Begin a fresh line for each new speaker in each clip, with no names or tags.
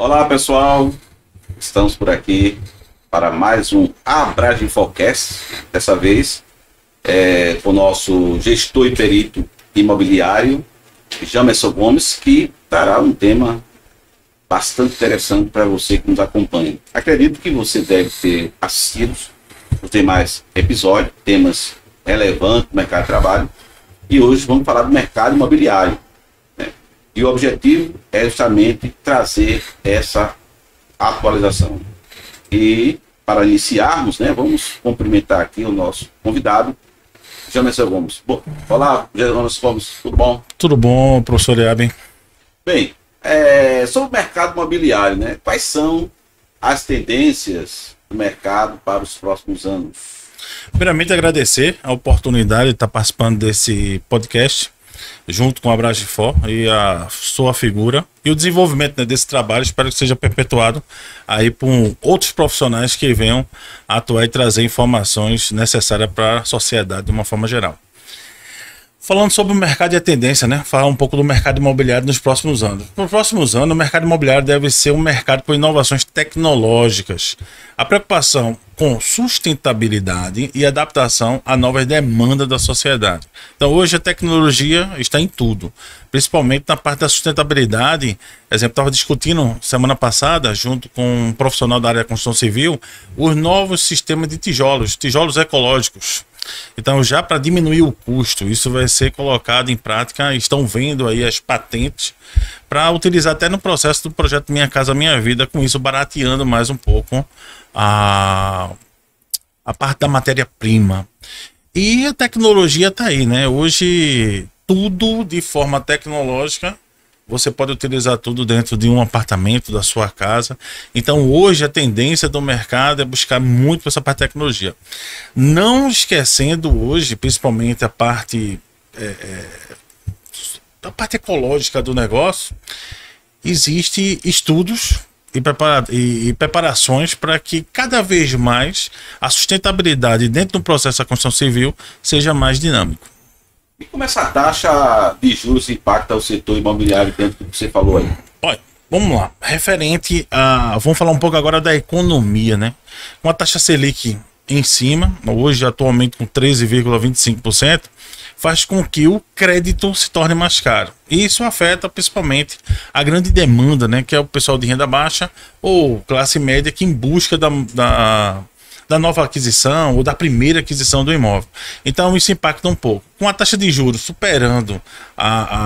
Olá pessoal, estamos por aqui para mais um Abraginfocast, dessa vez com o nosso gestor e perito imobiliário, Jamerson Gomes, que dará um tema bastante interessante para você que nos acompanha. Acredito que você deve ter assistido os demais episódios, temas relevantes do mercado de trabalho, e hoje vamos falar do mercado imobiliário. E o objetivo é justamente trazer essa atualização. E para iniciarmos, vamos cumprimentar aqui o nosso convidado, Jamerson Gomes. Olá, Jamerson Gomes, tudo bom?
Tudo bom, professor Iaben.
Bem, sobre o mercado imobiliário, quais são as tendências do mercado para os próximos anos?
Primeiramente, agradecer a oportunidade de estar participando desse podcast, junto com a Abraginfor e a sua figura, e o desenvolvimento desse trabalho, espero que seja perpetuado aí por outros profissionais que venham atuar e trazer informações necessárias para a sociedade de uma forma geral. Falando sobre o mercado e a tendência, falar um pouco do mercado imobiliário nos próximos anos. Nos próximos anos, o mercado imobiliário deve ser um mercado com inovações tecnológicas. A preocupação com sustentabilidade e adaptação a novas demandas da sociedade. Então, hoje a tecnologia está em tudo, principalmente na parte da sustentabilidade. Exemplo, estava discutindo semana passada, junto com um profissional da área da construção civil, os novos sistemas de tijolos ecológicos. Então, já para diminuir o custo, isso vai ser colocado em prática. Estão vendo aí as patentes para utilizar até no processo do projeto Minha Casa Minha Vida, com isso barateando mais um pouco a parte da matéria-prima. E a tecnologia está aí, Hoje, tudo de forma tecnológica. Você pode utilizar tudo dentro de um apartamento da sua casa. Então, hoje, a tendência do mercado é buscar muito essa parte de tecnologia. Não esquecendo hoje, principalmente a parte ecológica do negócio, existem estudos e preparações para que cada vez mais a sustentabilidade dentro do processo da construção civil seja mais dinâmico.
E como essa taxa de juros impacta o setor imobiliário dentro do que você falou aí?
Olha, vamos lá. Referente a... Vamos falar um pouco agora da economia, Com a taxa Selic em cima, hoje atualmente com 13,25%, faz com que o crédito se torne mais caro. E isso afeta principalmente a grande demanda, que é o pessoal de renda baixa ou classe média que em busca da nova aquisição ou da primeira aquisição do imóvel. Então isso impacta um pouco. Com a taxa de juros superando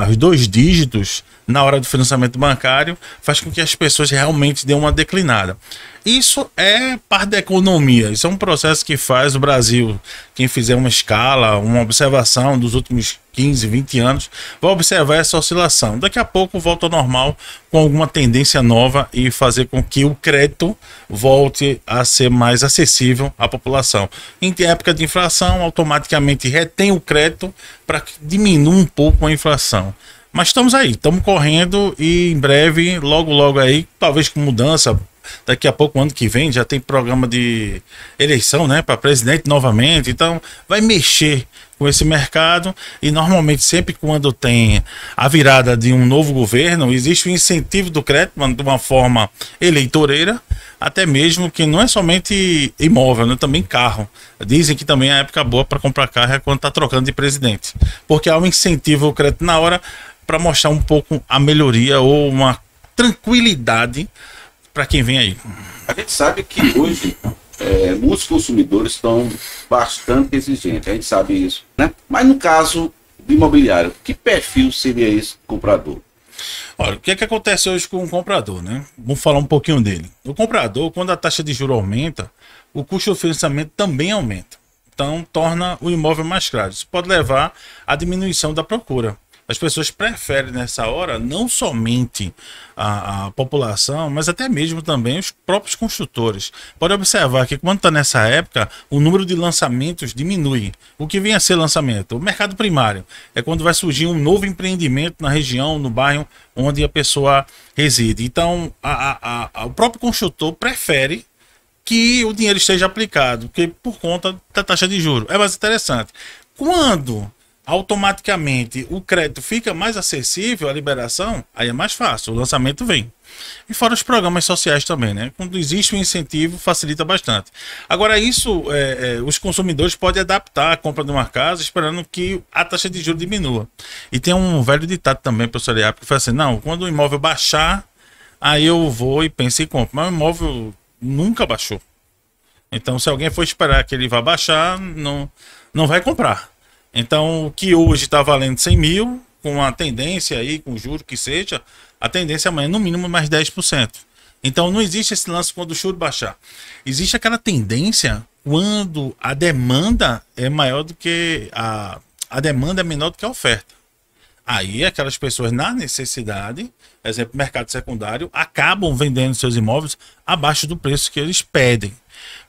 os 2 dígitos na hora do financiamento bancário, faz com que as pessoas realmente dêem uma declinada. Isso é parte da economia. Isso é um processo que faz o Brasil, quem fizer uma escala, uma observação dos últimos 15, 20 anos, vai observar essa oscilação. Daqui a pouco volta ao normal com alguma tendência nova e fazer com que o crédito volte a ser mais acessível à população. Em época de inflação, automaticamente retém o crédito para que diminua um pouco a inflação. Mas estamos aí, estamos correndo e em breve, logo aí, talvez com mudança, daqui a pouco, ano que vem, já tem programa de eleição, para presidente novamente. Então, vai mexer com esse mercado e normalmente sempre quando tem a virada de um novo governo, existe o incentivo do crédito de uma forma eleitoreira, até mesmo que não é somente imóvel, também carro. Dizem que também é a época boa para comprar carro é quando está trocando de presidente, porque há um incentivo ao crédito na hora para mostrar um pouco a melhoria ou uma tranquilidade para quem vem aí.
A gente sabe que hoje muitos consumidores estão bastante exigentes, a gente sabe isso, Mas no caso do imobiliário, que perfil seria esse comprador?
Olha, o que acontece hoje com o comprador, Vamos falar um pouquinho dele. O comprador, quando a taxa de juros aumenta, o custo do financiamento também aumenta. Então, torna o imóvel mais caro. Isso pode levar à diminuição da procura. As pessoas preferem nessa hora não somente a população, mas até mesmo também os próprios construtores. Pode observar que quando está nessa época, o número de lançamentos diminui. O que vem a ser lançamento? O mercado primário é quando vai surgir um novo empreendimento na região, no bairro onde a pessoa reside. Então, o próprio construtor prefere que o dinheiro esteja aplicado, porque por conta da taxa de juros. É mais interessante. Quando automaticamente o crédito fica mais acessível, a liberação, aí é mais fácil, o lançamento vem. E fora os programas sociais também, né? Quando existe um incentivo, facilita bastante. Agora, isso, os consumidores podem adaptar a compra de uma casa esperando que a taxa de juros diminua. E tem um velho ditado também, professor Iap, que fala assim, não, quando o imóvel baixar, aí eu vou e penso em compra. Mas o imóvel nunca baixou. Então, se alguém for esperar que ele vá baixar, não vai comprar. Então, o que hoje está valendo 100 mil, com a tendência aí, com o juro que seja, a tendência amanhã no mínimo mais 10%. Então, não existe esse lance quando o juro baixar. Existe aquela tendência quando a demanda é maior do que a demanda é menor do que a oferta. Aí, aquelas pessoas na necessidade, exemplo, mercado secundário, acabam vendendo seus imóveis abaixo do preço que eles pedem.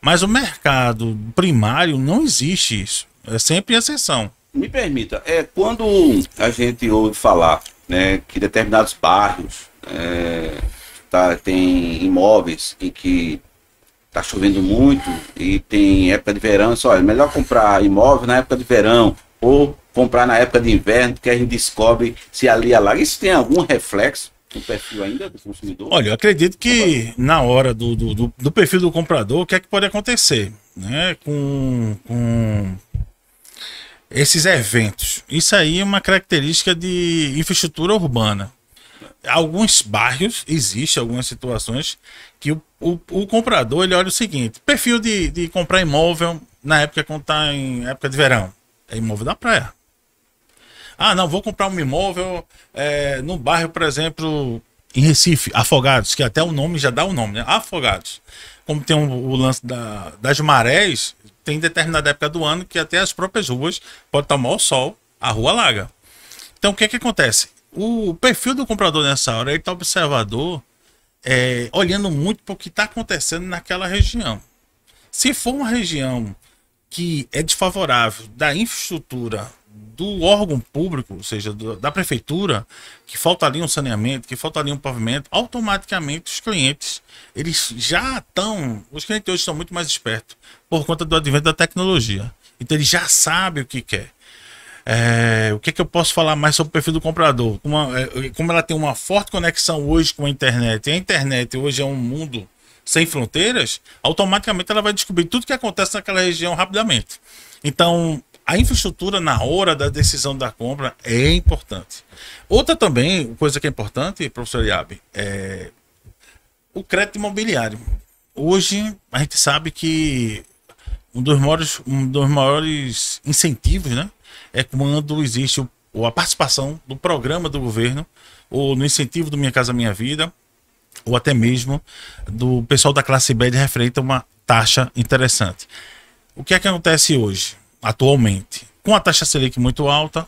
Mas o mercado primário não existe isso. É sempre exceção.
Me permita, quando a gente ouve falar, né, que determinados bairros tem imóveis em que está chovendo muito e tem época de verão, só é melhor comprar imóvel na época de verão ou comprar na época de inverno, porque a gente descobre se ali alaga. Isso tem algum reflexo no perfil ainda do consumidor?
Olha, eu acredito que na hora do perfil do comprador, o que é que pode acontecer, né, com esses eventos? Isso aí é uma característica de infraestrutura urbana. Alguns bairros, existem algumas situações que o comprador ele olha o seguinte: perfil de comprar imóvel na época quando está em época de verão, é imóvel da praia. Ah, não, vou comprar um imóvel no bairro, por exemplo, em Recife, Afogados, que até o nome já dá o nome, né? Afogados. Como tem o lance das marés, tem determinada época do ano que até as próprias ruas pode tomar o sol, a rua alaga. Então o que acontece? O perfil do comprador nessa hora, ele está observador, olhando muito para o que está acontecendo naquela região. Se for uma região que é desfavorável da infraestrutura do órgão público, ou seja, da prefeitura, que falta ali um saneamento, que falta ali um pavimento, automaticamente os clientes, eles já estão, os clientes hoje estão muito mais espertos por conta do advento da tecnologia. Então ele já sabe o que quer. O que eu posso falar mais sobre o perfil do comprador? Como ela tem uma forte conexão hoje com a internet, e a internet hoje é um mundo sem fronteiras, automaticamente ela vai descobrir tudo que acontece naquela região rapidamente. Então, a infraestrutura na hora da decisão da compra é importante. Outra também, coisa que é importante, professor Iab, é o crédito imobiliário. Hoje, a gente sabe que um dos maiores incentivos, né, é quando existe a participação do programa do governo, ou no incentivo do Minha Casa Minha Vida, ou até mesmo do pessoal da classe B de referente a uma taxa interessante. O que é que acontece hoje, atualmente? Com a taxa Selic muito alta,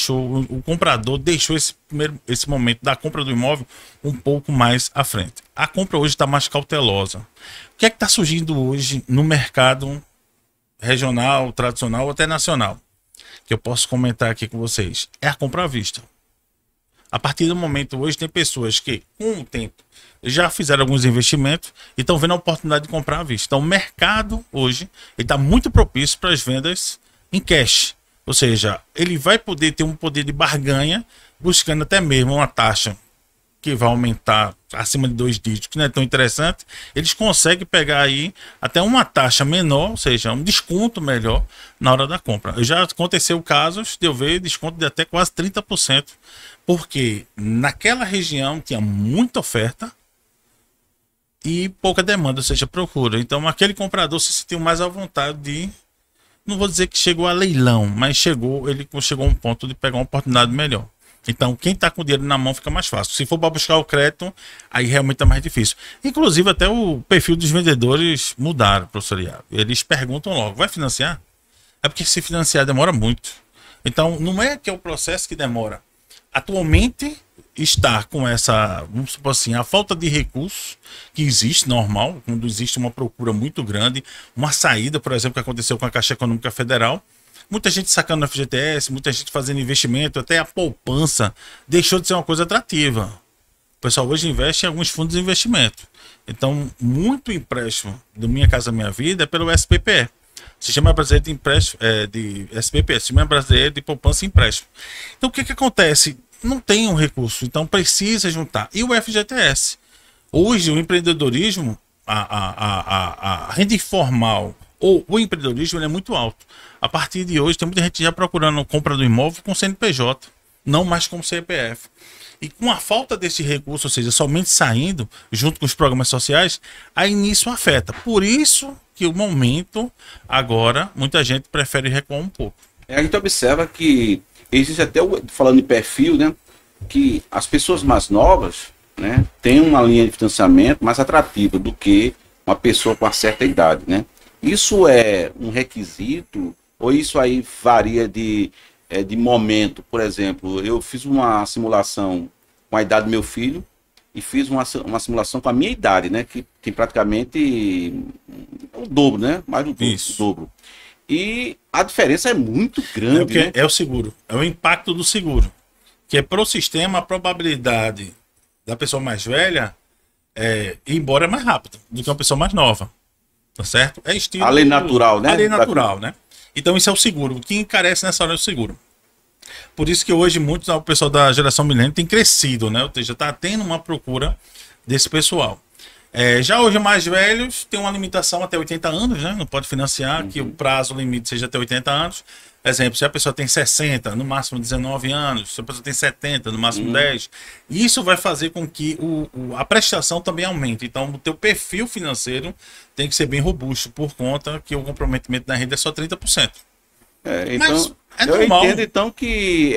o comprador deixou esse momento da compra do imóvel um pouco mais à frente. A compra hoje está mais cautelosa. O que é que está surgindo hoje no mercado regional, tradicional ou até nacional, que eu posso comentar aqui com vocês? É a compra à vista. A partir do momento hoje tem pessoas que, com o tempo, já fizeram alguns investimentos e estão vendo a oportunidade de comprar à vista. Então o mercado hoje está muito propício para as vendas em cash. Ou seja, ele vai poder ter um poder de barganha, buscando até mesmo uma taxa que vai aumentar acima de 2 dígitos, que não é tão interessante. Eles conseguem pegar aí até uma taxa menor, ou seja, um desconto melhor na hora da compra. Já aconteceu casos de eu ver desconto de até quase 30%, porque naquela região tinha muita oferta e pouca demanda, ou seja, procura. Então aquele comprador se sentiu mais à vontade de, não vou dizer que chegou a leilão, mas ele chegou a um ponto de pegar uma oportunidade melhor. Então quem está com o dinheiro na mão fica mais fácil. Se for para buscar o crédito, aí realmente é mais difícil. Inclusive até o perfil dos vendedores mudaram, professor Iago. Eles perguntam logo, vai financiar? É porque se financiar demora muito. Então não é que é o processo que demora. Atualmente está com essa, vamos supor assim, a falta de recursos que existe normal, quando existe uma procura muito grande, uma saída, por exemplo, que aconteceu com a Caixa Econômica Federal, muita gente sacando no FGTS, muita gente fazendo investimento, até a poupança deixou de ser uma coisa atrativa. O pessoal hoje investe em alguns fundos de investimento. Então, muito empréstimo do Minha Casa Minha Vida é pelo SPPE. Sistema Brasileiro de Empréstimo, de SBPE, Sistema Brasileiro de Poupança e Empréstimo. Então, o que acontece? Não tem um recurso, então precisa juntar. E o FGTS. Hoje, o empreendedorismo, a renda informal ou o empreendedorismo, ele é muito alto. A partir de hoje, tem muita gente já procurando compra do imóvel com CNPJ, não mais com CPF. E com a falta desse recurso, ou seja, somente saindo, junto com os programas sociais, aí nisso afeta. Por isso que o momento, agora, muita gente prefere recuar um pouco.
A gente observa que existe até, falando em perfil, né, que as pessoas mais novas, né, têm uma linha de financiamento mais atrativa do que uma pessoa com uma certa idade, né? Isso é um requisito ou isso aí varia de momento? Por exemplo, eu fiz uma simulação com a idade do meu filho e fiz uma simulação com a minha idade, né? Que tem praticamente o dobro, né? Mais do dobro. E a diferença é muito grande. Né?
É o seguro, é o impacto do seguro. Que é para o sistema, a probabilidade da pessoa mais velha ir embora é mais rápido do que uma pessoa mais nova. Tá certo? É estilo.
A lei natural, né?
A lei natural, né? Então isso é o seguro. O que encarece nessa hora é o seguro. Por isso que hoje muitos, o pessoal da geração milênio tem crescido, né? Ou seja, está tendo uma procura desse pessoal. Já hoje mais velhos tem uma limitação até 80 anos, né? Não pode financiar, que o prazo limite seja até 80 anos. Exemplo, se a pessoa tem 60, no máximo 19 anos, se a pessoa tem 70, no máximo 10, isso vai fazer com que a prestação também aumente. Então, o teu perfil financeiro tem que ser bem robusto, por conta que o comprometimento da renda é só 30%.
Então, eu entendo, então, que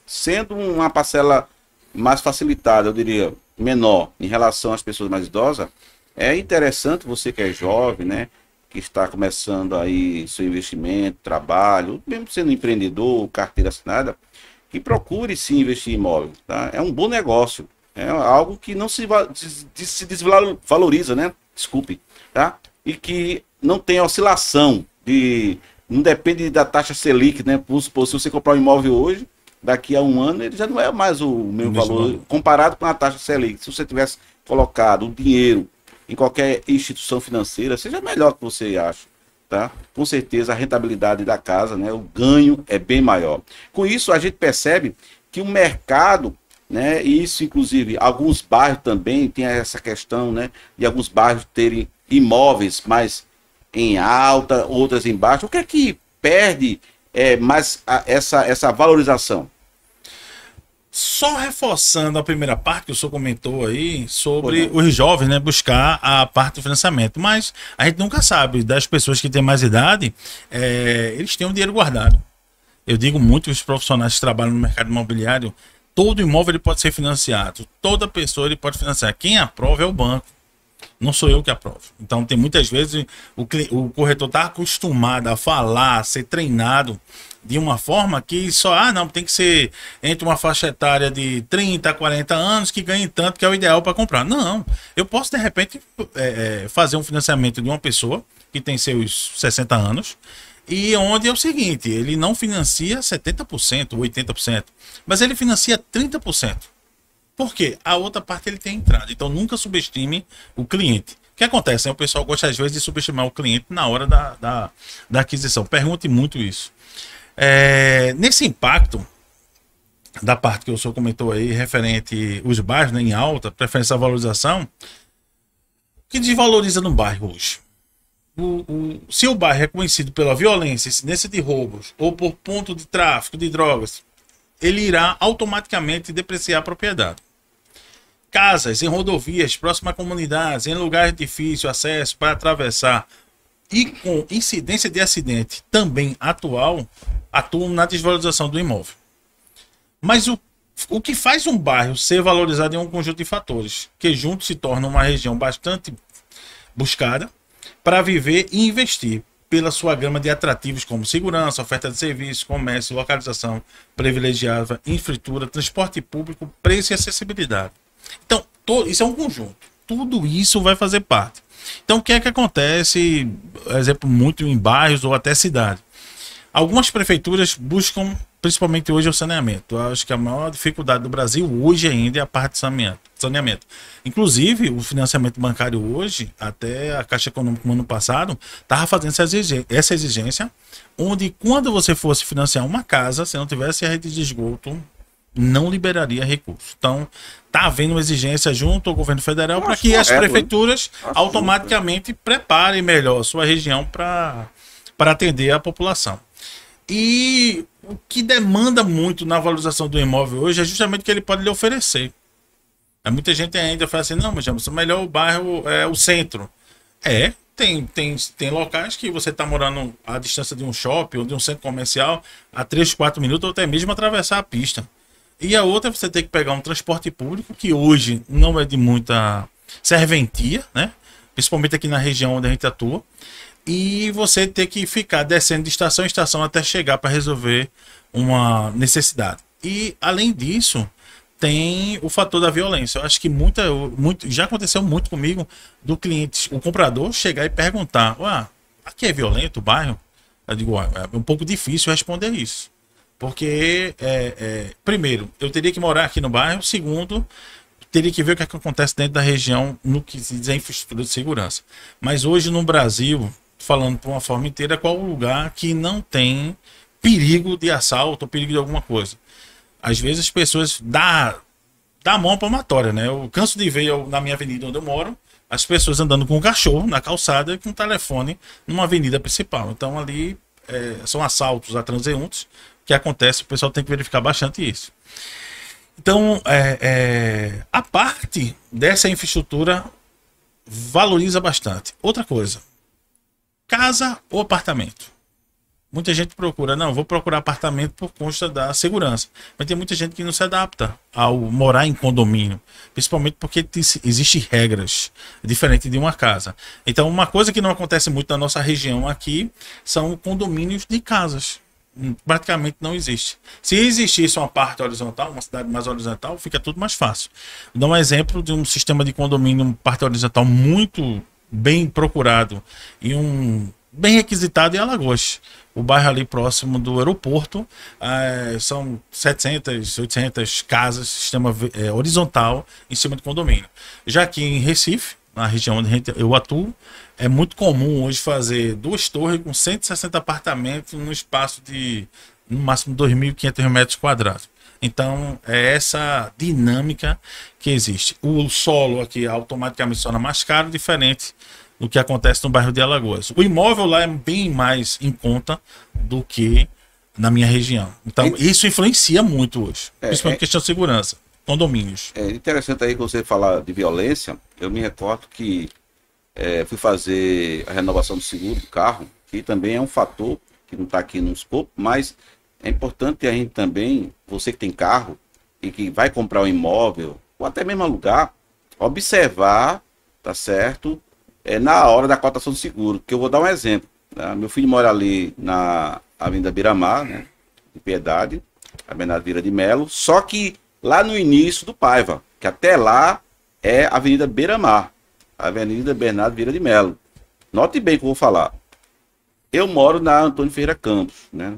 sendo uma parcela mais facilitada, eu diria, menor, em relação às pessoas mais idosas, é interessante você que é jovem, né? Que está começando aí seu investimento, trabalho, mesmo sendo empreendedor, carteira assinada, que procure sim investir em imóvel, tá? É um bom negócio, é algo que não se desvaloriza, né? Desculpe, tá? E que não tem oscilação, não depende da taxa Selic, né? Por supor, se você comprar um imóvel hoje, daqui a um ano ele já não é mais o mesmo valor, comparado com a taxa Selic. Se você tivesse colocado o dinheiro em qualquer instituição financeira, seja melhor que você acha, tá? Com certeza a rentabilidade da casa, né, o ganho é bem maior. Com isso a gente percebe que o mercado, né, e isso inclusive alguns bairros também tem essa questão, né, de alguns bairros terem imóveis mais em alta, outras em baixa. O que é que perde mais essa valorização?
Só reforçando a primeira parte que o senhor comentou aí sobre os jovens, né, buscar a parte do financiamento, mas a gente nunca sabe, das pessoas que têm mais idade, eles têm o dinheiro guardado. Eu digo muito que os profissionais que trabalham no mercado imobiliário, todo imóvel ele pode ser financiado, toda pessoa ele pode financiar, quem aprova é o banco. Não sou eu que aprovo. Então, tem muitas vezes o corretor está acostumado a falar, a ser treinado de uma forma que só, não, tem que ser entre uma faixa etária de 30 a 40 anos que ganhe tanto, que é o ideal para comprar. Não, eu posso, de repente, fazer um financiamento de uma pessoa que tem seus 60 anos e onde é o seguinte, ele não financia 70%, 80%, mas ele financia 30%. Porque a outra parte ele tem entrada. Então nunca subestime o cliente. O que acontece? O pessoal gosta às vezes de subestimar o cliente na hora da aquisição. Pergunte muito isso. Nesse impacto da parte que o senhor comentou aí, referente os bairros, né, em alta, preferência à valorização, o que desvaloriza no bairro hoje? Se o bairro é conhecido pela violência, incidência de roubos ou por ponto de tráfico de drogas, ele irá automaticamente depreciar a propriedade. Casas em rodovias, próximas a comunidades, em lugares difíceis, acesso para atravessar e com incidência de acidente também atuam na desvalorização do imóvel. Mas o que faz um bairro ser valorizado é um conjunto de fatores, que juntos se torna uma região bastante buscada para viver e investir, pela sua gama de atrativos como segurança, oferta de serviços, comércio, localização privilegiada, infraestrutura, transporte público, preço e acessibilidade. Então, isso é um conjunto. Tudo isso vai fazer parte. Então, o que é que acontece, exemplo, muito em bairros ou até cidade? Algumas prefeituras buscam principalmente hoje, é o saneamento. Eu acho que a maior dificuldade do Brasil hoje ainda é a parte de saneamento. Inclusive, o financiamento bancário hoje, até a Caixa Econômica no ano passado, estava fazendo essa exigência, onde quando você fosse financiar uma casa, se não tivesse a rede de esgoto, não liberaria recurso. Então, está havendo uma exigência junto ao governo federal para que as prefeituras automaticamente preparem melhor a sua região para atender a população. E o que demanda muito na valorização do imóvel hoje é justamente o que ele pode lhe oferecer. Muita gente ainda fala assim, não, mas o melhor bairro é o centro. Tem locais que você está morando à distância de um shopping ou de um centro comercial a 3, 4 minutos ou até mesmo atravessar a pista. E a outra, você tem que pegar um transporte público, que hoje não é de muita serventia, né? Principalmente aqui na região onde a gente atua. E você ter que ficar descendo de estação em estação até chegar para resolver uma necessidade. E, além disso, tem o fator da violência. Eu acho que já aconteceu muito comigo do cliente, o comprador, chegar e perguntar: aqui é violento o bairro? Eu digo: é um pouco difícil responder isso. Porque, primeiro, eu teria que morar aqui no bairro. Segundo, teria que ver o que acontece dentro da região no que se diz a infraestrutura de segurança. Mas hoje no Brasil, falando por uma forma inteira, qual o lugar que não tem perigo de assalto ou perigo de alguma coisa? Às vezes as pessoas dão a mão palmatória, né? Eu canso de ver na minha avenida onde eu moro, as pessoas andando com um cachorro na calçada e com um telefone numa avenida principal. Então ali são assaltos a transeuntes que acontece, o pessoal tem que verificar bastante isso. Então, a parte dessa infraestrutura valoriza bastante. Outra coisa, casa ou apartamento? Muita gente procura, não, vou procurar apartamento por conta da segurança. Mas tem muita gente que não se adapta ao morar em condomínio, principalmente porque existem regras diferentes de uma casa. Então, uma coisa que não acontece muito na nossa região aqui são condomínios de casas. Praticamente não existe. Se existisse uma parte horizontal, uma cidade mais horizontal, fica tudo mais fácil. Vou dar um exemplo de um sistema de condomínio parte horizontal muito bem procurado e bem requisitado em Alagoas. O bairro ali próximo do aeroporto, são 700, 800 casas, sistema horizontal em cima de condomínio. Já aqui em Recife, na região onde eu atuo, é muito comum hoje fazer 2 torres com 160 apartamentos num espaço de, no máximo, 2.500 metros quadrados. Então, é essa dinâmica que existe. O solo aqui automaticamente se torna mais caro, diferente do que acontece no bairro de Alagoas. O imóvel lá é bem mais em conta do que na minha região. Então, isso influencia muito hoje, principalmente questão de segurança. Condomínios.
É interessante aí que você falar de violência. Eu me recordo que fui fazer a renovação do seguro do carro, que também é um fator que não está aqui no escopo, mas é importante a gente também, você que tem carro e que vai comprar um imóvel, ou até mesmo alugar, observar, tá certo, na hora da cotação do seguro. Que eu vou dar um exemplo. Né? Meu filho mora ali na Avenida Beira-Mar, né, de Piedade, a Bernardo Vieira de Melo, só que lá no início do Paiva, que até lá é a Avenida Beira-Mar, a Avenida Bernardo Vieira de Melo. Note bem o que eu vou falar. Eu moro na Antônio Ferreira Campos, né?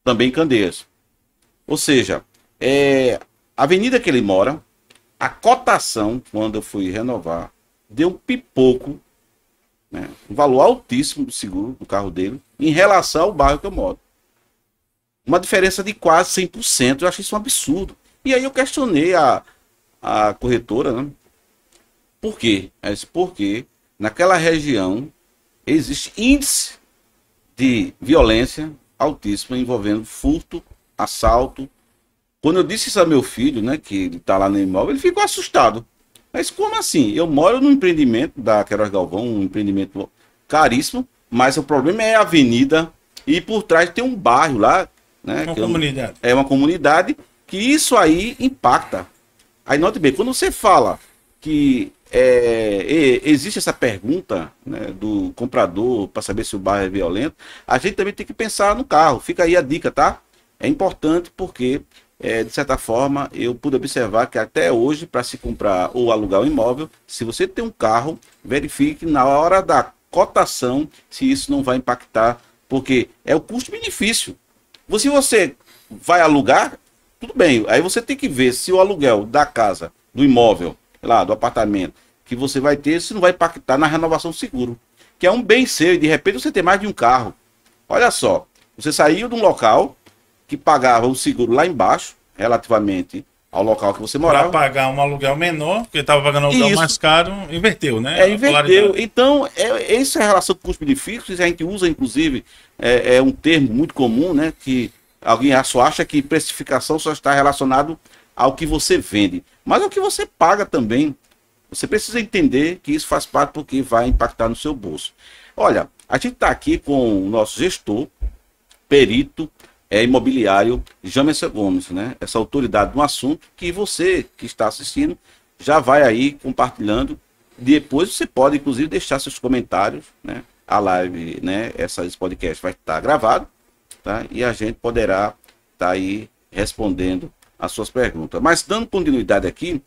Também em Candeias. Ou seja, a avenida que ele mora, a cotação, quando eu fui renovar, deu um pipoco, né? Um valor altíssimo do seguro do carro dele, em relação ao bairro que eu moro. Uma diferença de quase 100%, eu achei isso um absurdo. E aí eu questionei a corretora, né? Por quê? Porque naquela região existe índice de violência altíssimo envolvendo furto, assalto. Quando eu disse isso a meu filho, né, que ele está lá no imóvel, ele ficou assustado. Mas como assim? Eu moro num empreendimento da Queiroz Galvão, um empreendimento caríssimo, mas o problema é a avenida e por trás tem um bairro lá, né?
Uma comunidade.
É uma comunidade que isso aí impacta. Aí note bem, quando você fala que existe essa pergunta, né, do comprador para saber se o bairro é violento, a gente também tem que pensar no carro. Fica aí a dica, tá? É importante porque, de certa forma, eu pude observar que até hoje, para se comprar ou alugar um imóvel, se você tem um carro, verifique na hora da cotação se isso não vai impactar, porque é o custo-benefício. Se você vai alugar, tudo bem. Aí você tem que ver se o aluguel da casa, do imóvel, lá, do apartamento, que você vai ter, se não vai impactar na renovação do seguro. Que é um bem seu e de repente você tem mais de um carro. Olha só, você saiu de um local que pagava o seguro lá embaixo, relativamente ao local que você morava.
Para pagar um aluguel menor, porque estava pagando um aluguel mais caro, inverteu, né?
Inverteu. Então, essa relação com custo-benefício, a gente usa, inclusive, é um termo muito comum, né? Que alguém só acha que precificação só está relacionado ao que você vende, mas ao que você paga também. Você precisa entender que isso faz parte porque vai impactar no seu bolso. Olha, a gente está aqui com o nosso gestor, perito, imobiliário, Jamerson Gomes, né? Essa autoridade no assunto que você que está assistindo já vai aí compartilhando. Depois você pode, inclusive, deixar seus comentários, né? A live, né? Esse podcast vai estar gravado, tá? E a gente poderá estar aí respondendo as suas perguntas. Mas dando continuidade aqui,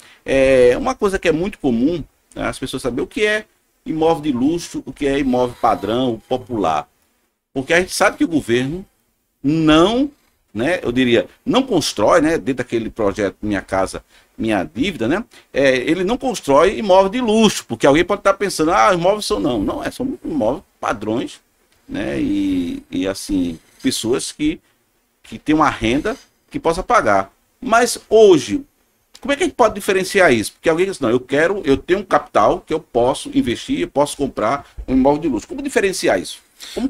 uma coisa que é muito comum, né? As pessoas saberem o que é imóvel de luxo, o que é imóvel padrão, popular. Porque a gente sabe que o governo não, né, eu diria, não constrói, né, dentro daquele projeto Minha Casa, Minha Dívida, né, ele não constrói imóvel de luxo, porque alguém pode estar pensando, imóveis são não, são imóveis padrões, né, e assim, pessoas que têm uma renda que possa pagar. Mas hoje, como é que a gente pode diferenciar isso? Porque alguém diz, não, eu tenho um capital que eu posso investir, eu posso comprar um imóvel de luxo. Como diferenciar isso?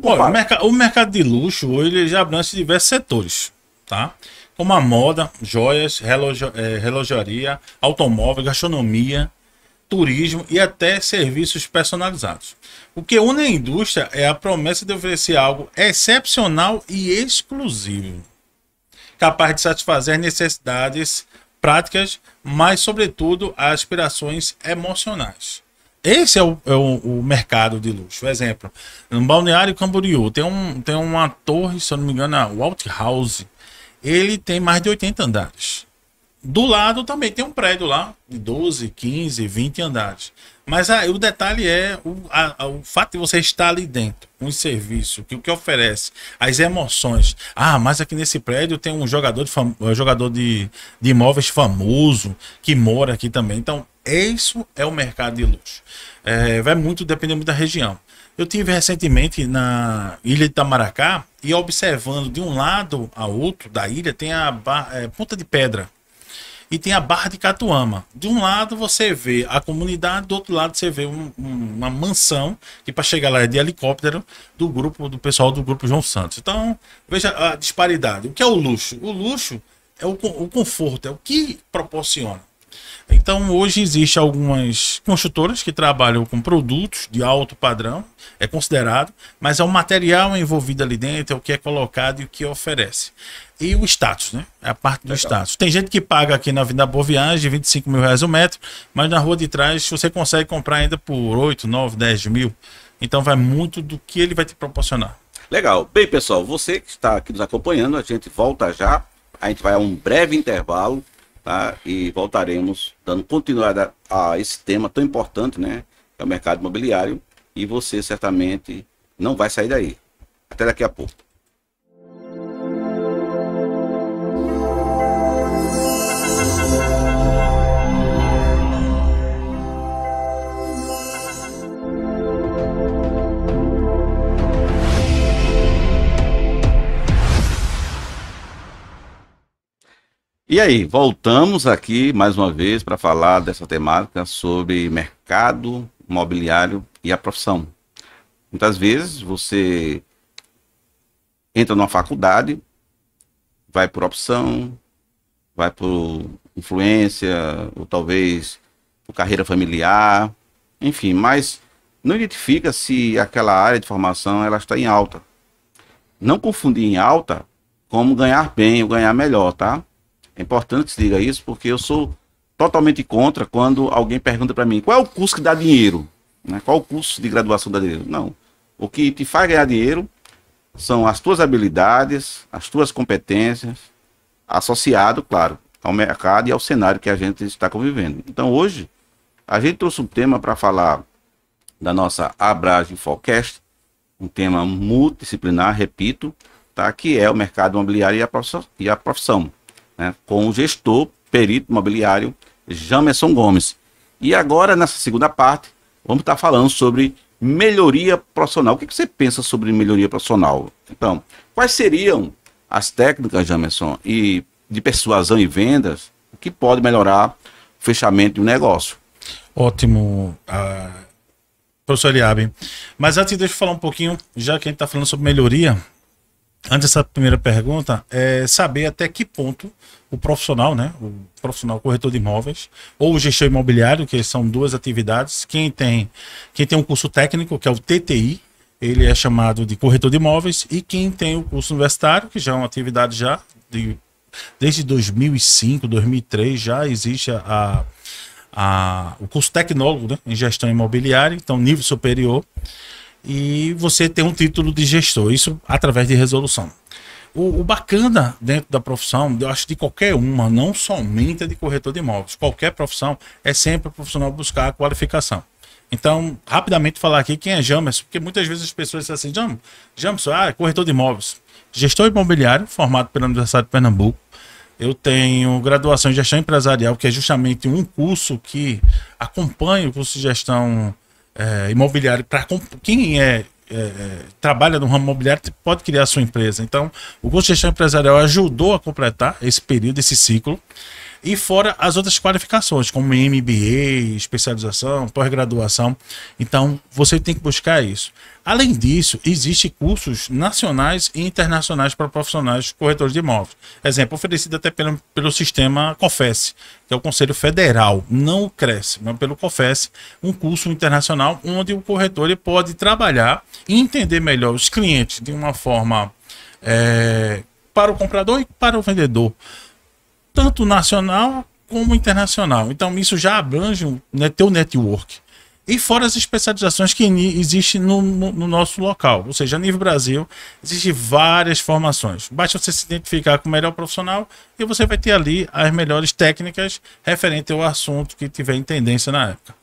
Olha, o mercado de luxo hoje ele já abrange diversos setores, tá? Como a moda, joias, relojaria, automóvel, gastronomia, turismo e até serviços personalizados. O que une a indústria é a promessa de oferecer algo excepcional e exclusivo, capaz de satisfazer necessidades práticas, mas sobretudo aspirações emocionais. Esse é o mercado de luxo. Exemplo, no Balneário Camboriú tem uma torre, se eu não me engano, o Alt House. Ele tem mais de 80 andares. Do lado também tem um prédio lá de 12, 15, 20 andares. Mas aí o detalhe é o fato de você estar ali dentro, um serviço, que oferece, as emoções. Mas aqui nesse prédio tem um jogador de imóveis famoso que mora aqui também. Então, isso é o mercado de luxo. Vai muito depender muito da região. Eu tive recentemente na ilha de Itamaracá e observando de um lado a outro da ilha tem a Ponta de Pedra. E tem a Barra de Catuama. De um lado você vê a comunidade, do outro lado você vê uma mansão, que para chegar lá é de helicóptero, do pessoal do Grupo João Santos. Então, veja a disparidade. O que é o luxo? O luxo é o conforto, é o que proporciona. Então, hoje existe algumas construtoras que trabalham com produtos de alto padrão, é considerado, mas é o material envolvido ali dentro, é o que é colocado e o que oferece. E o status, né? É a parte do status. Tem gente que paga aqui na Avenida Boa Viagem 25 mil reais o metro, mas na rua de trás você consegue comprar ainda por 8, 9, 10 mil. Então vai muito do que ele vai te proporcionar.
Legal. Bem, pessoal, você que está aqui nos acompanhando, a gente volta já. A gente vai a um breve intervalo, tá? E voltaremos dando continuidade a esse tema tão importante, né? Que é o mercado imobiliário. E você certamente não vai sair daí. Até daqui a pouco. E aí, voltamos aqui mais uma vez para falar dessa temática sobre mercado imobiliário e a profissão. Muitas vezes você entra numa faculdade, vai por opção, vai por influência, ou talvez por carreira familiar, enfim, mas não identifica se aquela área de formação ela está em alta. Não confundir em alta como ganhar bem ou ganhar melhor, tá? É importante que se diga isso, porque eu sou totalmente contra quando alguém pergunta para mim qual é o curso que dá dinheiro, né? Qual o curso de graduação dá dinheiro? Não. O que te faz ganhar dinheiro são as tuas habilidades, as tuas competências, associado, claro, ao mercado e ao cenário que a gente está convivendo. Então hoje, a gente trouxe um tema para falar da nossa Abrage Infocast, um tema multidisciplinar, repito, tá? Que é o mercado imobiliário e a profissão, né? Com o gestor perito imobiliário Jamerson Gomes. E agora, nessa segunda parte, vamos estar falando sobre melhoria profissional. O que você pensa sobre melhoria profissional? Então, quais seriam as técnicas, Jamerson, e de persuasão e vendas que pode melhorar o fechamento de um negócio?
Ótimo, professor Eliabe. Mas antes, deixa eu falar um pouquinho, já que a gente está falando sobre melhoria, antes dessa primeira pergunta, é saber até que ponto o profissional, né, o profissional corretor de imóveis, ou o gestor imobiliário, que são duas atividades, quem tem um curso técnico, que é o TTI, ele é chamado de corretor de imóveis, e quem tem o curso universitário, que já é uma atividade desde 2005, 2003, já existe o curso tecnólogo, né, em gestão imobiliária, então nível superior, e você tem um título de gestor, isso através de resolução. O bacana dentro da profissão, eu acho de qualquer uma, não somente a de corretor de imóveis, qualquer profissão, é sempre o profissional buscar a qualificação. Então, rapidamente falar aqui quem é Jamerson, porque muitas vezes as pessoas dizem assim, Jamerson, é corretor de imóveis, gestor imobiliário, formado pela Universidade de Pernambuco. Eu tenho graduação em gestão empresarial, que é justamente um curso que acompanha o curso de gestão imobiliário para quem trabalha no ramo imobiliário pode criar a sua empresa. Então, o curso de gestão empresarial ajudou a completar esse período, esse ciclo. E fora as outras qualificações, como MBA, especialização, pós-graduação. Então, você tem que buscar isso. Além disso, existem cursos nacionais e internacionais para profissionais corretores de imóveis. Exemplo, oferecido até pelo sistema COFES, que é o Conselho Federal, não o CRES, mas pelo COFES, um curso internacional onde o corretor ele pode trabalhar e entender melhor os clientes de uma forma para o comprador e para o vendedor, tanto nacional como internacional. Então isso já abrange o teu network. E fora as especializações que existem no nosso local. Ou seja, a nível Brasil, existem várias formações. Basta você se identificar com o melhor profissional e você vai ter ali as melhores técnicas referente ao assunto que tiver em tendência na época.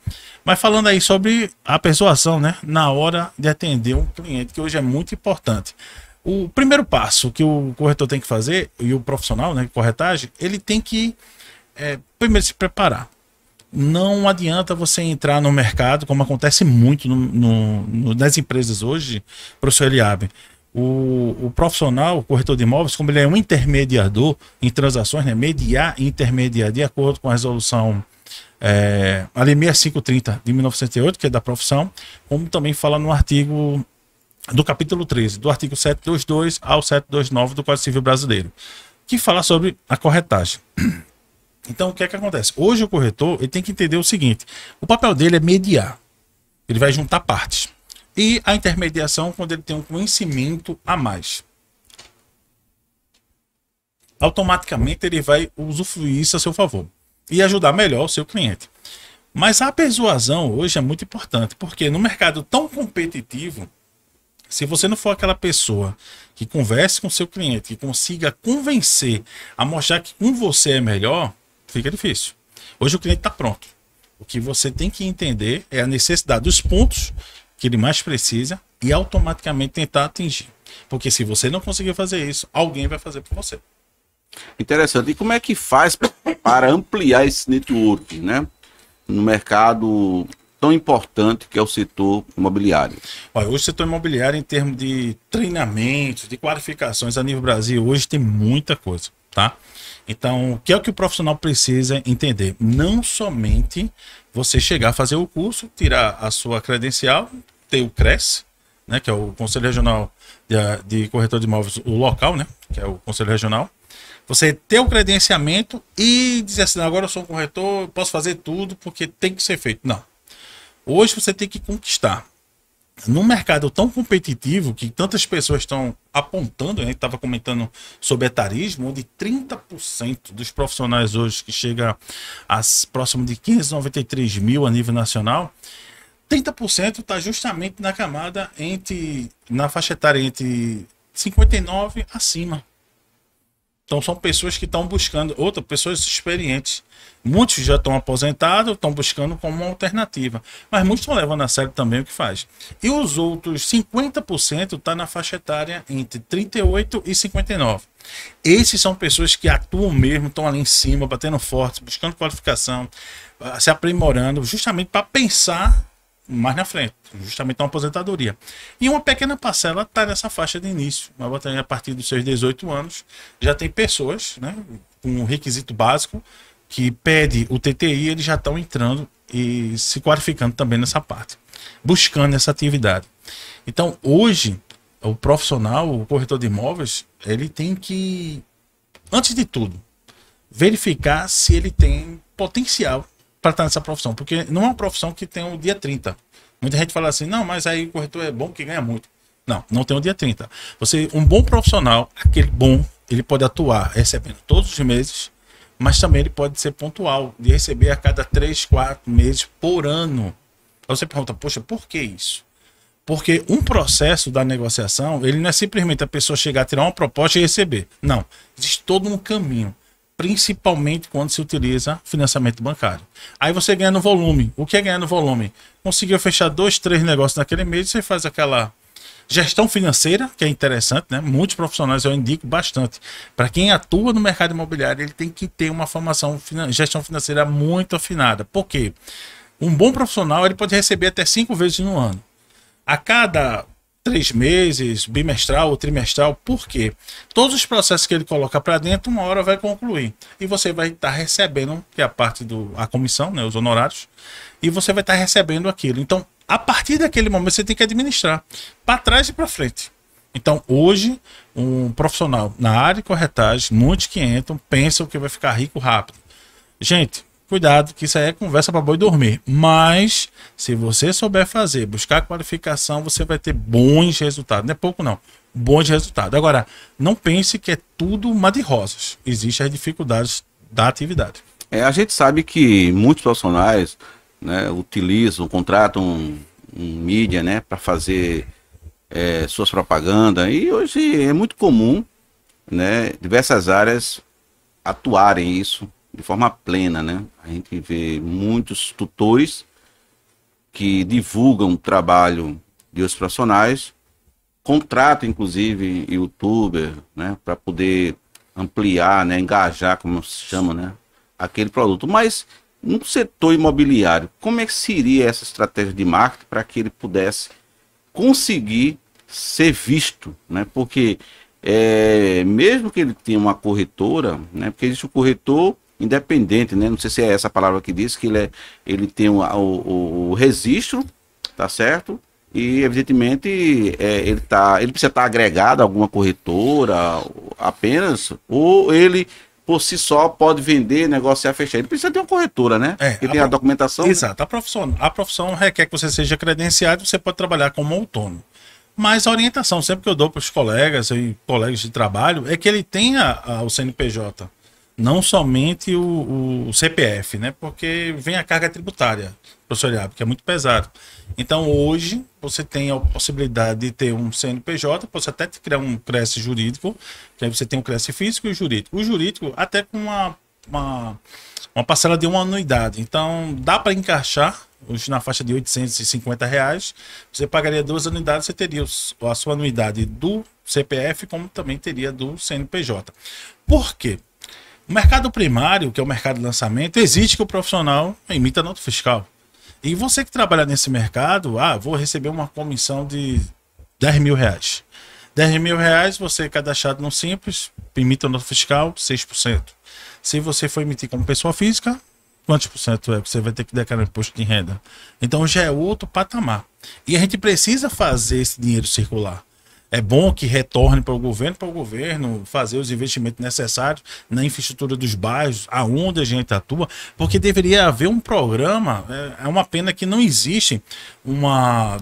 Mas falando aí sobre a persuasão, né, na hora de atender um cliente, que hoje é muito importante. O primeiro passo que o corretor tem que fazer, e o profissional, né, de corretagem, ele tem que primeiro se preparar. Não adianta você entrar no mercado, como acontece muito nas empresas hoje, professor Eliabe. O profissional, o corretor de imóveis, como ele é um intermediador em transações, né, mediar e intermediar de acordo com a resolução a Lei 6530 de 1908, que é da profissão, como também fala no artigo do capítulo 13, do artigo 722 ao 729 do Código Civil Brasileiro, que fala sobre a corretagem. Então, o que é que acontece? Hoje o corretor ele tem que entender o seguinte, o papel dele é mediar, ele vai juntar partes. E a intermediação, quando ele tem um conhecimento a mais, automaticamente ele vai usufruir isso a seu favor e ajudar melhor o seu cliente. Mas a persuasão hoje é muito importante, porque no mercado tão competitivo, se você não for aquela pessoa que converse com o seu cliente, que consiga convencer a mostrar que com você é melhor, fica difícil. Hoje o cliente está pronto. O que você tem que entender é a necessidade dos pontos que ele mais precisa e automaticamente tentar atingir. Porque se você não conseguir fazer isso, alguém vai fazer por você.
Interessante. E como é que faz para ampliar esse network, né, no mercado tão importante que é o setor imobiliário?
Olha, hoje o setor imobiliário, em termos de treinamentos, de qualificações a nível Brasil, hoje tem muita coisa, tá? Então, o que é o que o profissional precisa entender? Não somente você chegar a fazer o curso, tirar a sua credencial, ter o CRES, né, que é o Conselho Regional de Corretor de Imóveis, o local, né, que é o Conselho Regional. Você ter o credenciamento e dizer assim, agora eu sou um corretor, posso fazer tudo porque tem que ser feito. Não. Hoje você tem que conquistar. Num mercado tão competitivo que tantas pessoas estão apontando, a gente estava comentando sobre etarismo, onde 30% dos profissionais hoje, que chega a próximo de 593 mil a nível nacional, 30% está justamente na camada na faixa etária entre 59 acima. Então são pessoas que estão buscando, outras pessoas experientes. Muitos já estão aposentados, estão buscando como uma alternativa. Mas muitos estão levando a sério também o que faz. E os outros 50% está na faixa etária entre 38 e 59. Esses são pessoas que atuam mesmo, estão ali em cima, batendo forte, buscando qualificação, se aprimorando, justamente para pensar mais na frente, justamente uma aposentadoria. E uma pequena parcela está nessa faixa de início. A partir dos seus 18 anos, já tem pessoas, né, com um requisito básico que pede o TTI, eles já estão entrando e se qualificando também nessa parte, buscando essa atividade. Então, hoje, o profissional, o corretor de imóveis, ele tem que, antes de tudo, verificar se ele tem potencial para estar nessa profissão, porque não é uma profissão que tem o dia 30. Muita gente fala assim, não, mas aí o corretor é bom que ganha muito. Não, não tem o dia 30. Você, um bom profissional, aquele bom, ele pode atuar recebendo todos os meses, mas também ele pode ser pontual, de receber a cada 3, 4 meses por ano. Aí você pergunta, poxa, por que isso? Porque um processo da negociação, ele não é simplesmente a pessoa chegar a tirar uma proposta e receber. Não, existe todo um caminho, principalmente quando se utiliza financiamento bancário. Aí você ganha no volume. O que é ganhar no volume? Conseguiu fechar 2, 3 negócios naquele mês, você faz aquela gestão financeira, que é interessante, né? Muitos profissionais eu indico bastante. Para quem atua no mercado imobiliário, ele tem que ter uma formação, gestão financeira muito afinada. Por quê? Um bom profissional, ele pode receber até 5 vezes no ano. A cada 3 meses, bimestral ou trimestral. Por quê? Todos os processos que ele coloca para dentro, uma hora vai concluir. E você vai estar recebendo, que é a parte a comissão, né, os honorários, e você vai estar recebendo aquilo. Então, a partir daquele momento, você tem que administrar para trás e para frente. Então, hoje, um profissional na área de corretagem, muitos que entram, pensam que vai ficar rico rápido. Gente, cuidado, que isso aí é conversa para boi dormir. Mas, se você souber fazer, buscar qualificação, você vai ter bons resultados. Não é pouco, não. Bons resultados. Agora, não pense que é tudo mar de rosas. Existem as dificuldades da atividade.
A gente sabe que muitos profissionais, né, utilizam, contratam um mídia, né, para fazer suas propagandas. E hoje é muito comum, né, diversas áreas atuarem isso de forma plena, né? A gente vê muitos tutores que divulgam o trabalho de outros profissionais, contratam inclusive youtuber, né, para poder ampliar, né, engajar, como se chama, né, aquele produto. Mas no setor imobiliário, como é que seria essa estratégia de marketing para que ele pudesse conseguir ser visto, né? Porque mesmo que ele tenha uma corretora, né, porque existe o corretor independente, né? Não sei se é essa palavra que diz que ele tem o registro, tá certo? E evidentemente ele precisa estar agregado a alguma corretora apenas, ou ele por si só pode vender, negociar, fechar. Ele precisa ter uma corretora, né? Que tem a documentação.
Exato. A profissão requer que você seja credenciado, você pode trabalhar como autônomo. Mas a orientação sempre que eu dou para os colegas e colegas de trabalho é que ele tenha o CNPJ. Não somente o CPF, né? Porque vem a carga tributária, professor Iago, que é muito pesado. Então, hoje, você tem a possibilidade de ter um CNPJ, você até criar um CRES jurídico, que aí você tem o CRES físico e o jurídico. O jurídico, até com uma parcela de uma anuidade. Então, dá para encaixar, hoje na faixa de R$850, você pagaria 2 anuidades, você teria a sua anuidade do CPF, como também teria do CNPJ. Por quê? O mercado primário, que é o mercado de lançamento, exige que o profissional emita nota fiscal. E você que trabalha nesse mercado, vou receber uma comissão de R$10.000. R$10.000, você é cadastrado no Simples, emita nota fiscal, 6%. Se você for emitir como pessoa física, quantos por cento é? Você vai ter que declarar imposto de renda. Então já é outro patamar. E a gente precisa fazer esse dinheiro circular. É bom que retorne para o governo fazer os investimentos necessários na infraestrutura dos bairros, aonde a gente atua, porque deveria haver um programa. É uma pena que não existe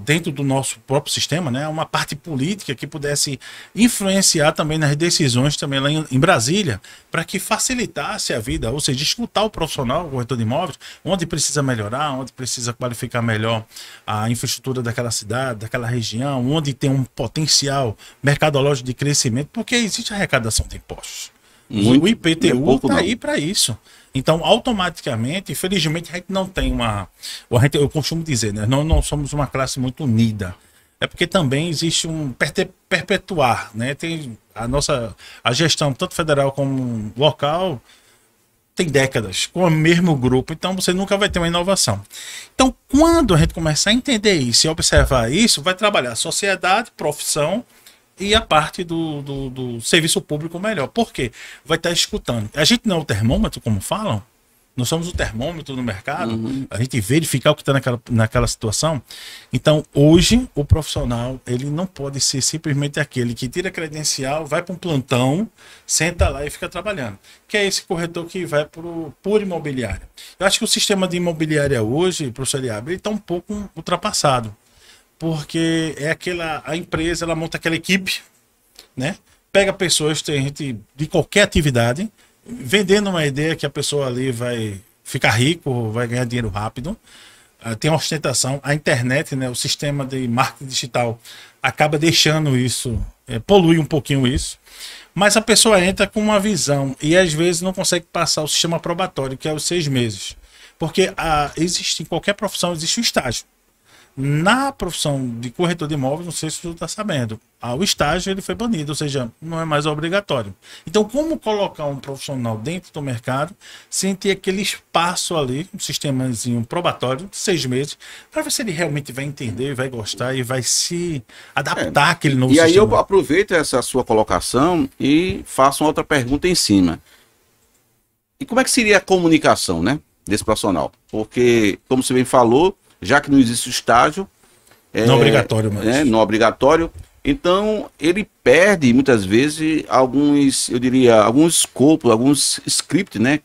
dentro do nosso próprio sistema, né, uma parte política que pudesse influenciar também nas decisões também lá em Brasília, para que facilitasse a vida, ou seja, escutar o profissional, o corretor de imóveis, onde precisa melhorar, onde precisa qualificar melhor a infraestrutura daquela cidade, daquela região, onde tem um potencial mercadológico de crescimento, porque existe arrecadação de impostos. E o IPTU está aí para isso. Então, automaticamente, infelizmente, a gente não tem eu costumo dizer, né? Não somos uma classe muito unida. É porque também existe um perpetuar, né? Tem a gestão, tanto federal como local, tem décadas com o mesmo grupo, então você nunca vai ter uma inovação. Então, quando a gente começar a entender isso e observar isso, vai trabalhar sociedade, profissão e a parte do serviço público melhor. Por quê? Vai estar escutando. A gente não é o termômetro, como falam, nós somos o termômetro no mercado, a gente verificar o que está naquela situação. Então, hoje, o profissional, ele não pode ser simplesmente aquele que tira credencial, vai para um plantão, senta lá e fica trabalhando. Que é esse corretor que vai por imobiliária. Eu acho que o sistema de imobiliária hoje, professor Eliabe, ele está um pouco ultrapassado. Porque a empresa, ela monta aquela equipe, né? Pega pessoas, tem gente de qualquer atividade, vendendo uma ideia que a pessoa ali vai ficar rico, vai ganhar dinheiro rápido. Tem ostentação. A internet, né, o sistema de marketing digital acaba deixando isso, polui um pouquinho isso. Mas a pessoa entra com uma visão e às vezes não consegue passar o sistema probatório, que é os 6 meses. Porque existe, em qualquer profissão existe um estágio. Na profissão de corretor de imóveis, não sei se você está sabendo, o estágio ele foi banido, ou seja, não é mais obrigatório. Então, como colocar um profissional dentro do mercado sem ter aquele espaço ali, um sistemazinho probatório de 6 meses, para ver se ele realmente vai entender, vai gostar e vai se adaptar àquele novo sistema.
E aí eu aproveito essa sua colocação e faço uma outra pergunta em cima. E como é que seria a comunicação, né, desse profissional? Porque, como você bem falou, já que não existe o estágio,
não obrigatório mais.
Não obrigatório, então ele perde muitas vezes alguns escopos, alguns scripts, né,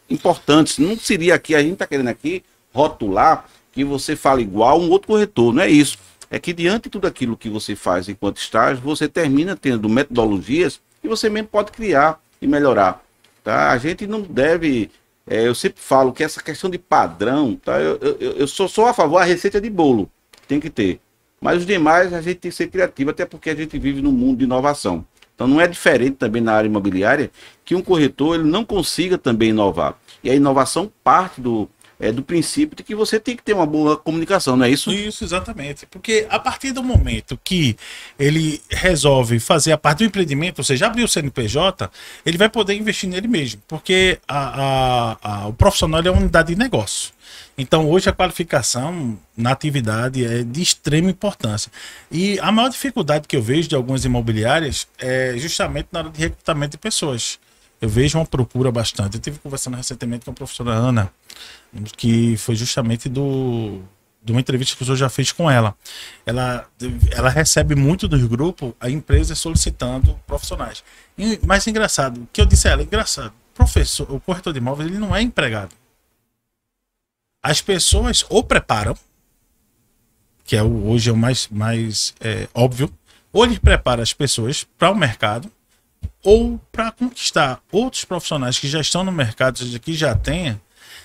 importantes. Não seria aqui, a gente está querendo aqui rotular que você fala igual um outro corretor, não é isso. É que diante de tudo aquilo que você faz enquanto estágio, você termina tendo metodologias que você mesmo pode criar e melhorar. Tá? A gente não deve... eu sempre falo que essa questão de padrão, tá? Eu sou a favor da receita de bolo, tem que ter. Mas os demais a gente tem que ser criativo, até porque a gente vive num mundo de inovação. Então não é diferente também na área imobiliária que um corretor ele não consiga também inovar. E a inovação parte do princípio de que você tem que ter uma boa comunicação, não é isso?
Isso, exatamente. Porque a partir do momento que ele resolve fazer a parte do empreendimento, ou seja, abrir o CNPJ, ele vai poder investir nele mesmo. Porque o profissional é uma unidade de negócio. Então, hoje a qualificação na atividade é de extrema importância. E a maior dificuldade que eu vejo de algumas imobiliárias é justamente na hora de recrutamento de pessoas. Eu vejo uma procura bastante. Eu estive conversando recentemente com a professora Ana, que foi justamente de uma entrevista que o senhor já fez com ela. Ela recebe muito dos grupos a empresa solicitando profissionais. Mas engraçado, o que eu disse a ela, engraçado, professor, o corretor de imóveis ele não é empregado. As pessoas ou preparam, que hoje é o mais óbvio, ou ele prepara as pessoas para o mercado, ou para conquistar outros profissionais que já estão no mercado, ou seja, que já tenha,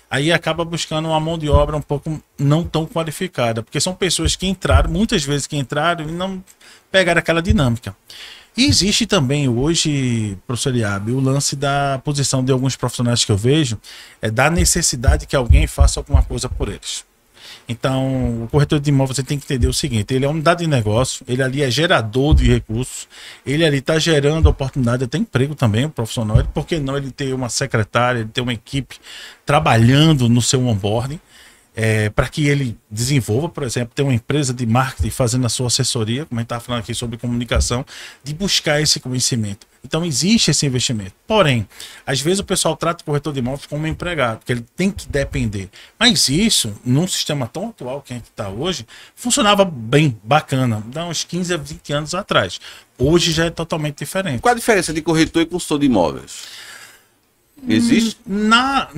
aí acaba buscando uma mão de obra um pouco não tão qualificada, porque são pessoas que entraram, muitas vezes que entraram e não pegaram aquela dinâmica. E existe também hoje, professor Eliabe, o lance da posição de alguns profissionais que eu vejo, da necessidade que alguém faça alguma coisa por eles. Então, o corretor de imóveis você tem que entender o seguinte, ele é uma unidade de negócio, ele ali é gerador de recursos, ele ali está gerando oportunidade, até emprego também, o profissional, por que não ele ter uma secretária, ele ter uma equipe trabalhando no seu onboarding, para que ele desenvolva, por exemplo, ter uma empresa de marketing fazendo a sua assessoria, como a gente estava falando aqui sobre comunicação, de buscar esse conhecimento. Então existe esse investimento. Porém, às vezes o pessoal trata o corretor de imóveis como um empregado, porque ele tem que depender. Mas isso, num sistema tão atual que a gente está hoje, funcionava bem, bacana, há uns 15 a 20 anos atrás. Hoje já é totalmente diferente.
Qual a diferença de corretor e consultor de imóveis? Existe?
Na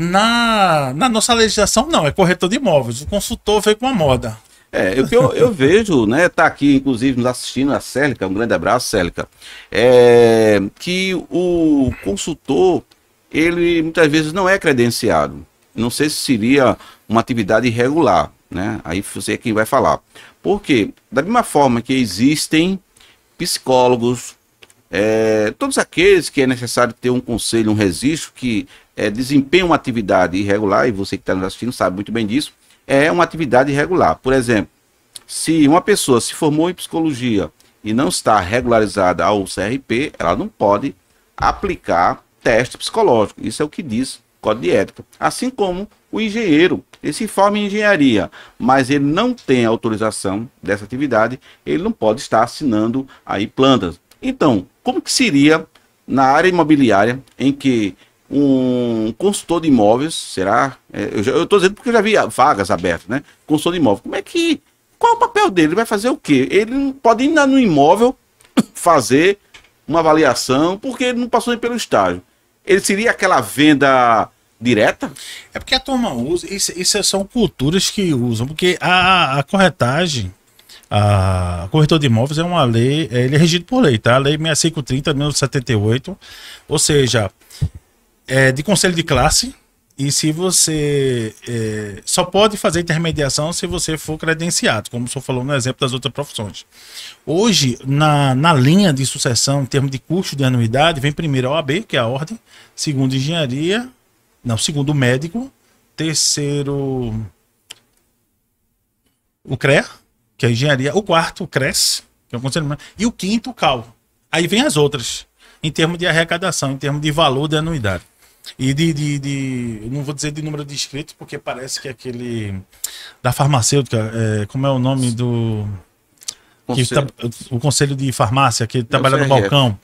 nossa legislação, não. É corretor de imóveis. O consultor veio com a moda.
Eu vejo, né? Tá aqui, inclusive, nos assistindo a Célica. Um grande abraço, Célica. Que o consultor, ele muitas vezes não é credenciado. Não sei se seria uma atividade irregular, né? Aí você é quem vai falar. Por quê? Da mesma forma que existem psicólogos, Todos aqueles que é necessário ter um conselho, um registro que desempenha uma atividade irregular, e você que está nos assistindo sabe muito bem disso, é uma atividade irregular. Por exemplo, se uma pessoa se formou em psicologia e não está regularizada ao CRP, ela não pode aplicar teste psicológico. Isso é o que diz o Código de Ética. Assim como o engenheiro, ele se forma em engenharia, mas ele não tem autorização dessa atividade, ele não pode estar assinando aí plantas. Então, como que seria na área imobiliária em que um consultor de imóveis, será? Eu estou dizendo porque eu já vi vagas abertas, né? Consultor de imóvel. Qual é o papel dele? Ele vai fazer o quê? Ele não pode ir no imóvel fazer uma avaliação porque ele não passou nem pelo estágio. Ele seria aquela venda direta?
É porque a turma usa, isso são culturas que usam, porque a corretagem, a corretor de imóveis é uma lei, ele é regido por lei, tá? A lei 6530 de 1978, ou seja, é de conselho de classe, e se você só pode fazer intermediação se você for credenciado, como o senhor falou no exemplo das outras profissões. Hoje, na linha de sucessão, em termos de custo de anuidade, vem primeiro a OAB, que é a ordem, segundo engenharia, não, segundo médico, terceiro o CREA, que é a engenharia, o quarto o CRES, que é o conselho, e o quinto o CAL. Aí vem as outras, em termos de arrecadação, em termos de valor de anuidade. E eu não vou dizer de número de inscritos, porque parece que é aquele da farmacêutica, como é o nome do... o conselho de farmácia, que trabalha no balcão,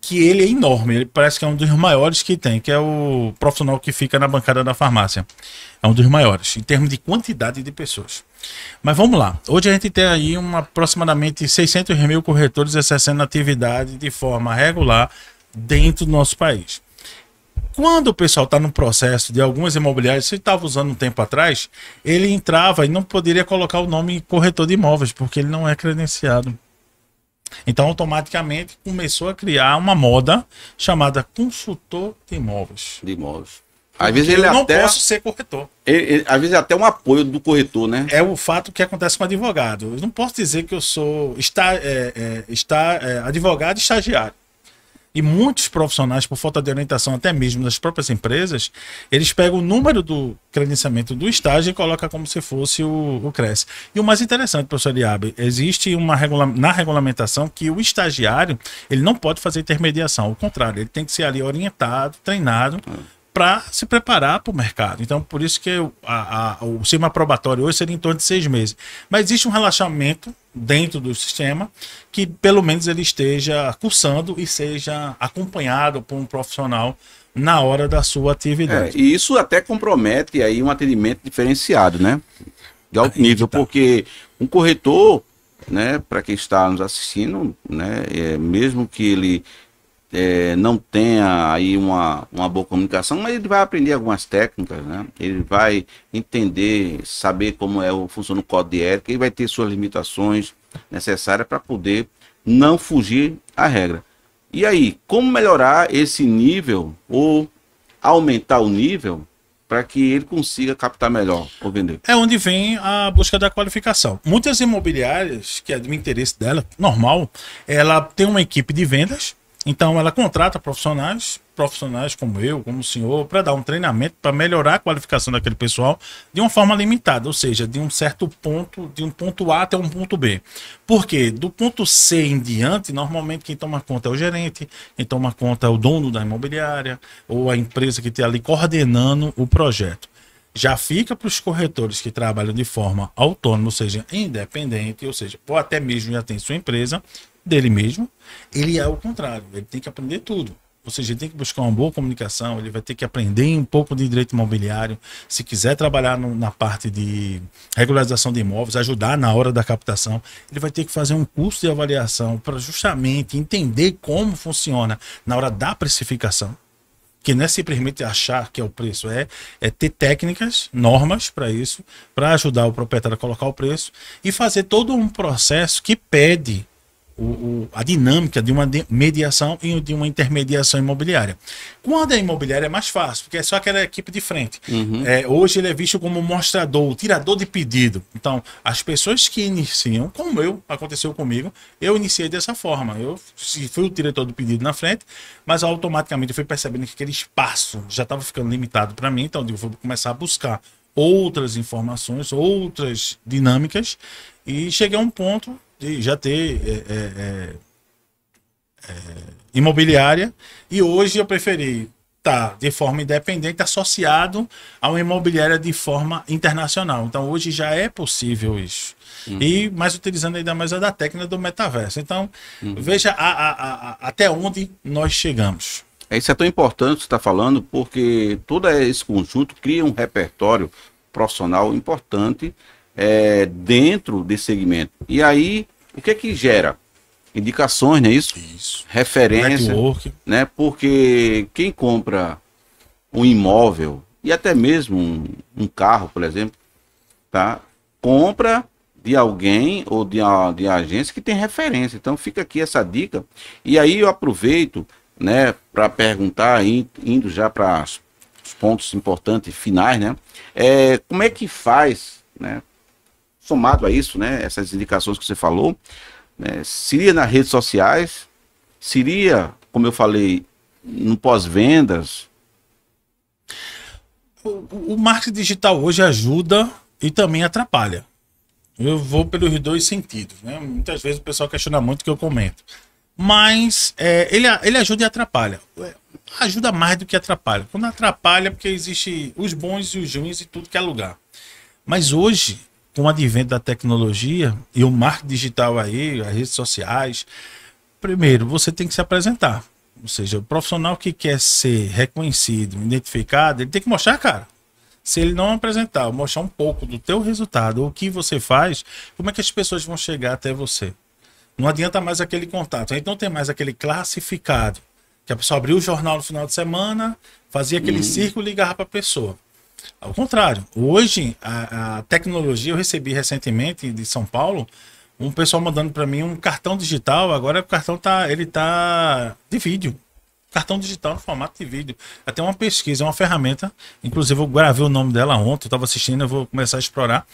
que ele é enorme, ele parece que é um dos maiores que tem, que é o profissional que fica na bancada da farmácia. É um dos maiores, em termos de quantidade de pessoas. Mas vamos lá, hoje a gente tem aí aproximadamente 600 mil corretores exercendo atividade de forma regular dentro do nosso país. Quando o pessoal está no processo de algumas imobiliárias, se estava usando um tempo atrás, ele entrava e não poderia colocar o nome corretor de imóveis, porque ele não é credenciado. Então, automaticamente, começou a criar uma moda chamada consultor de imóveis.
Às vezes ele
não posso ser corretor.
Às vezes é até um apoio do corretor, né?
É o fato que acontece com o advogado. Eu não posso dizer que eu sou advogado e estagiário. E muitos profissionais, por falta de orientação até mesmo das próprias empresas, eles pegam o número do credenciamento do estágio e colocam como se fosse o CRES. E o mais interessante, professor Eliabe, existe na regulamentação que o estagiário ele não pode fazer intermediação. Ao contrário, ele tem que ser ali orientado, treinado, para se preparar para o mercado. Então, por isso que o sistema probatório hoje seria em torno de 6 meses. Mas existe um relaxamento dentro do sistema que pelo menos ele esteja cursando e seja acompanhado por um profissional na hora da sua atividade.
E isso até compromete aí um atendimento diferenciado, né? De alto nível, porque um corretor, né, para quem está nos assistindo, né, mesmo que ele não tenha aí uma boa comunicação, mas ele vai aprender algumas técnicas, né? Ele vai entender, saber como funciona o código de ética e vai ter suas limitações necessárias para poder não fugir à regra. E aí, como melhorar esse nível ou aumentar o nível para que ele consiga captar melhor ou vender?
É onde vem a busca da qualificação. Muitas imobiliárias, que é do interesse dela, normal, ela tem uma equipe de vendas. Então ela contrata profissionais como eu, como o senhor, para dar um treinamento, para melhorar a qualificação daquele pessoal de uma forma limitada, ou seja, de um certo ponto, de um ponto A até um ponto B. Porque do ponto C em diante, normalmente quem toma conta é o gerente, quem toma conta é o dono da imobiliária, ou a empresa que está ali coordenando o projeto. Já fica para os corretores que trabalham de forma autônoma, ou seja, independente, ou seja, ou até mesmo já tem sua empresa, dele mesmo, ele é o contrário, ele tem que aprender tudo. Ou seja, ele tem que buscar uma boa comunicação, ele vai ter que aprender um pouco de direito imobiliário, se quiser trabalhar na parte de regularização de imóveis, ajudar na hora da captação, ele vai ter que fazer um curso de avaliação para justamente entender como funciona na hora da precificação. Que não é simplesmente achar que é o preço, é ter técnicas, normas para isso, para ajudar o proprietário a colocar o preço e fazer todo um processo que pede a dinâmica de uma mediação e de uma intermediação imobiliária. Quando é imobiliária é mais fácil, porque é só aquela equipe de frente. Hoje ele é visto como mostrador, o tirador de pedido. Então, as pessoas que iniciam, como aconteceu comigo, eu iniciei dessa forma. Eu fui o diretor do pedido na frente, mas automaticamente eu fui percebendo que aquele espaço já estava ficando limitado para mim, então eu vou começar a buscar outras informações, outras dinâmicas, e cheguei a um ponto de já ter imobiliária, e hoje eu preferi estar de forma independente associado a uma imobiliária de forma internacional. Então hoje já é possível isso. E mais utilizando ainda mais a da técnica do metaverso. Então veja até onde nós chegamos.
Isso é tão importante que você está falando, porque todo esse conjunto cria um repertório profissional importante dentro desse segmento. E aí, o que é que gera? Indicações, não é isso?
Isso.
Referência,
Network.
né? Porque quem compra um imóvel, e até mesmo um carro, por exemplo, tá? Compra de alguém ou de agência que tem referência. Então fica aqui essa dica. E aí eu aproveito, né, para perguntar, indo já para os pontos importantes finais, né? Como é que faz, né? Somado a isso, né? Essas indicações que você falou, né, seria nas redes sociais, seria, como eu falei, no pós-vendas.
O marketing digital hoje ajuda e também atrapalha. Eu vou pelos dois sentidos, né? Muitas vezes o pessoal questiona muito o que eu comento. Mas ele ajuda e atrapalha. Ajuda mais do que atrapalha. Quando atrapalha, porque existe os bons e os ruins e tudo que é lugar. Mas hoje, com o advento da tecnologia e o marketing digital aí, as redes sociais, primeiro você tem que se apresentar. Ou seja, o profissional que quer ser reconhecido, identificado, ele tem que mostrar a cara. Se ele não apresentar, mostrar um pouco do teu resultado, o que você faz, como é que as pessoas vão chegar até você? Não adianta mais aquele contato. A gente não tem mais aquele classificado. Que a pessoa abriu o jornal no final de semana, fazia aquele círculo e ligava para a pessoa. Ao contrário, hoje a tecnologia, eu recebi recentemente de São Paulo, um pessoal mandando para mim um cartão digital, agora o cartão tá de vídeo. Cartão digital no formato de vídeo. Até uma pesquisa, uma ferramenta, inclusive eu gravei o nome dela ontem, eu estava assistindo, eu vou começar a explorar,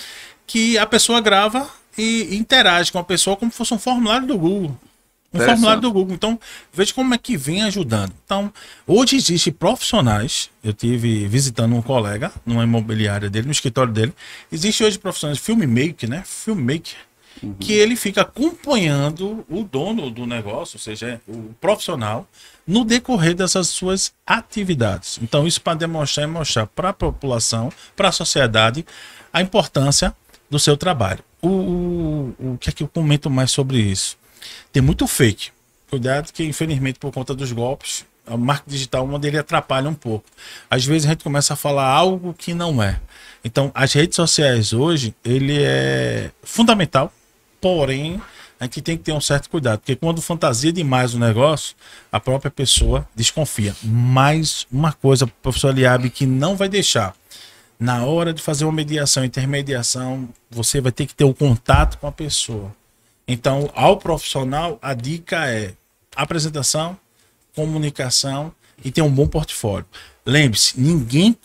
que a pessoa grava e interage com a pessoa como se fosse um formulário do Google. Um formulário do Google. Então, veja como é que vem ajudando. Então, hoje existem profissionais. Eu tive visitando um colega numa imobiliária dele, no escritório dele. Existe hoje profissionais de filmmaker, né? Filmmaker. Que ele fica acompanhando o dono do negócio, ou seja, o profissional, no decorrer dessas suas atividades. Então, isso para demonstrar e mostrar para a população, para a sociedade, a importância do seu trabalho. O que é que eu comento mais sobre isso? Tem muito fake. Cuidado que, infelizmente, por conta dos golpes, o marketing digital, onde ele atrapalha um pouco. Às vezes a gente começa a falar algo que não é. Então, as redes sociais hoje, ele é fundamental, porém, a gente tem que ter um certo cuidado, porque quando fantasia demais o negócio, a própria pessoa desconfia. Mas uma coisa, professor Eliabe, que não vai deixar. Na hora de fazer uma mediação, intermediação, você vai ter que ter o contato com a pessoa. Então, ao profissional, a dica é apresentação, comunicação e ter um bom portfólio. Lembre-se, ninguém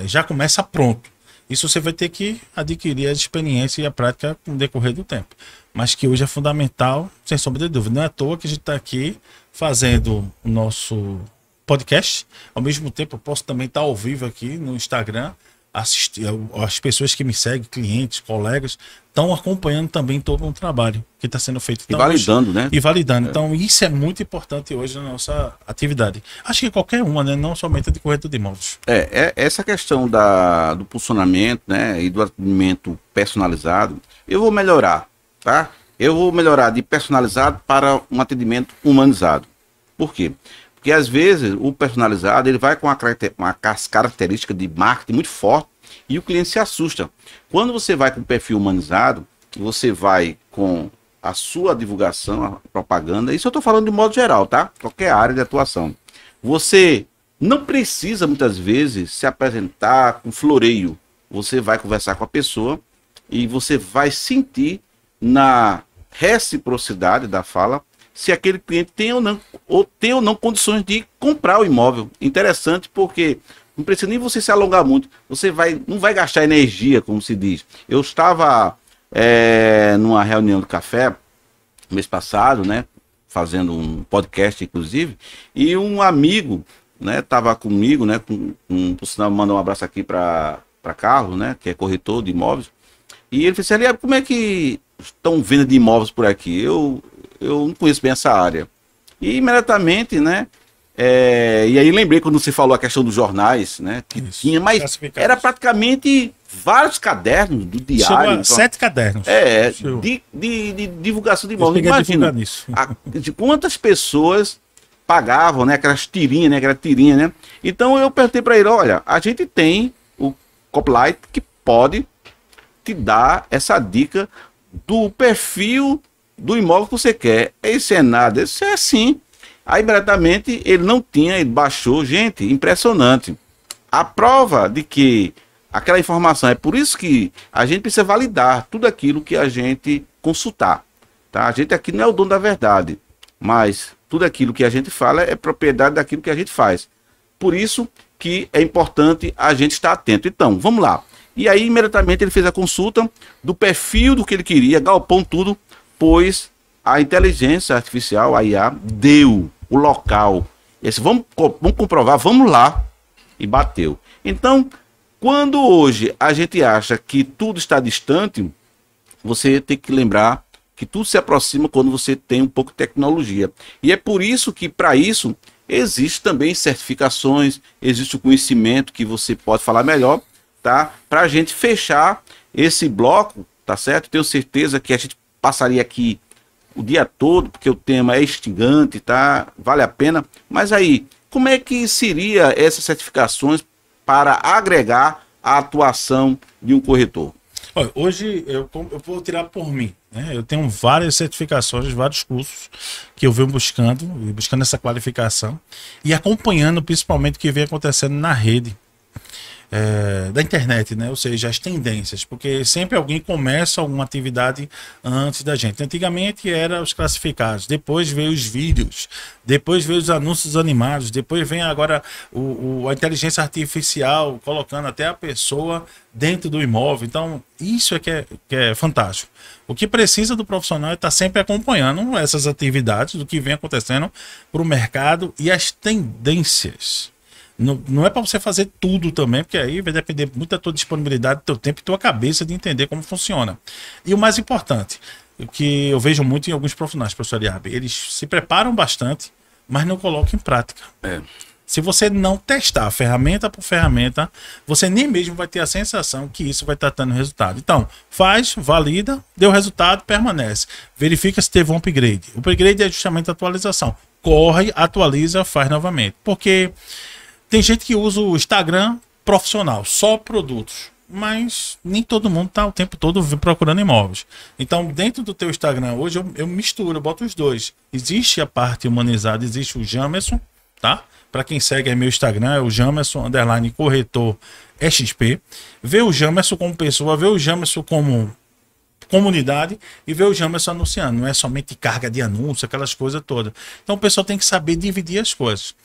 já começa pronto. Isso você vai ter que adquirir a experiência e a prática no decorrer do tempo. Mas que hoje é fundamental, sem sombra de dúvida. Não é à toa que a gente está aqui fazendo o nosso podcast. Ao mesmo tempo, eu posso também estar ao vivo aqui no Instagram, assistir. As pessoas que me seguem, clientes, colegas, estão acompanhando também todo um trabalho que está sendo feito. Então,
e validando,
hoje,
né?
E validando. Então, isso é muito importante hoje na nossa atividade. Acho que qualquer uma, né? Não somente a de corretor de imóveis.
Essa questão do posicionamento, né, e do atendimento personalizado, eu vou melhorar, tá? Eu vou melhorar de personalizado para um atendimento humanizado. Por quê? Porque às vezes o personalizado ele vai com uma característica de marketing muito forte e o cliente se assusta. Quando você vai com o perfil humanizado, você vai com a sua divulgação, a propaganda, isso eu estou falando de modo geral, tá? Qualquer área de atuação. Você não precisa muitas vezes se apresentar com floreio. Você vai conversar com a pessoa e você vai sentir na reciprocidade da fala, se aquele cliente tem ou não condições de comprar o imóvel. Interessante, porque não precisa nem você se alongar muito, não vai gastar energia, como se diz. Eu estava numa reunião de café mês passado, né, fazendo um podcast, inclusive, e um amigo, né, estava comigo, né, por sinal, mandar um abraço aqui para Carlos, né, que é corretor de imóveis, e ele disse assim, como é que estão venda de imóveis por aqui? Eu não conheço bem essa área. E imediatamente, né, e aí lembrei quando você falou a questão dos jornais, né, que
Isso,
tinha, mas era praticamente vários cadernos do diário.
7 cadernos.
De divulgação de imóveis. Imagina de quantas pessoas pagavam, né, aquela tirinha, né? Então eu perguntei para ele, olha, a gente tem o Copylight que pode te dar essa dica do perfil do imóvel que você quer. Isso é nada, isso é assim. Aí imediatamente ele não tinha, ele baixou, gente, impressionante. A prova de que aquela informação, é por isso que a gente precisa validar tudo aquilo que a gente consultar, tá? A gente aqui não é o dono da verdade, mas tudo aquilo que a gente fala é propriedade daquilo que a gente faz. Por isso que é importante a gente estar atento. Então, vamos lá. E aí, imediatamente, ele fez a consulta do perfil do que ele queria, galpão tudo, pois a inteligência artificial, a IA, deu o local. Esse, vamos comprovar, vamos lá. E bateu. Então, quando hoje a gente acha que tudo está distante, você tem que lembrar que tudo se aproxima quando você tem um pouco de tecnologia. E é por isso que, para isso, existe também certificações, existe o conhecimento que você pode falar melhor, tá? Para a gente fechar esse bloco, tá certo? Tenho certeza que a gente passaria aqui o dia todo, porque o tema é instigante, tá? Vale a pena. Mas aí, como é que seria essas certificações para agregar a atuação de um corretor?
Olha, hoje eu vou tirar por mim, né? Eu tenho várias certificações, vários cursos que eu venho buscando essa qualificação e acompanhando principalmente o que vem acontecendo na rede. Da internet, né? Ou seja, as tendências, porque sempre alguém começa alguma atividade antes da gente. Antigamente era os classificados, depois veio os vídeos, depois veio os anúncios animados, depois vem agora a inteligência artificial colocando até a pessoa dentro do imóvel. Então, isso é que é fantástico. O que precisa do profissional é estar sempre acompanhando essas atividades, do que vem acontecendo para o mercado e as tendências. Não é para você fazer tudo também, porque aí vai depender muito da tua disponibilidade, do teu tempo e tua cabeça de entender como funciona. E o mais importante, o que eu vejo muito em alguns profissionais, professor Eliarbe, eles se preparam bastante, mas não colocam em prática. Se você não testar ferramenta por ferramenta, você nem mesmo vai ter a sensação que isso vai estar dando resultado. Então, faz, valida, deu resultado, permanece. Verifica se teve um upgrade. O upgrade é justamente a atualização. Corre, atualiza, faz novamente. Porque tem gente que usa o Instagram profissional, só produtos, mas nem todo mundo está o tempo todo procurando imóveis. Então, dentro do teu Instagram, hoje eu misturo, eu boto os dois. Existe a parte humanizada, existe o Jamerson, tá? Para quem segue meu Instagram, é o Jamerson, _ corretor XP. Vê o Jamerson como pessoa, vê o Jamerson como comunidade e vê o Jamerson anunciando. Não é somente carga de anúncio, aquelas coisas todas. Então, o pessoal tem que saber dividir as coisas.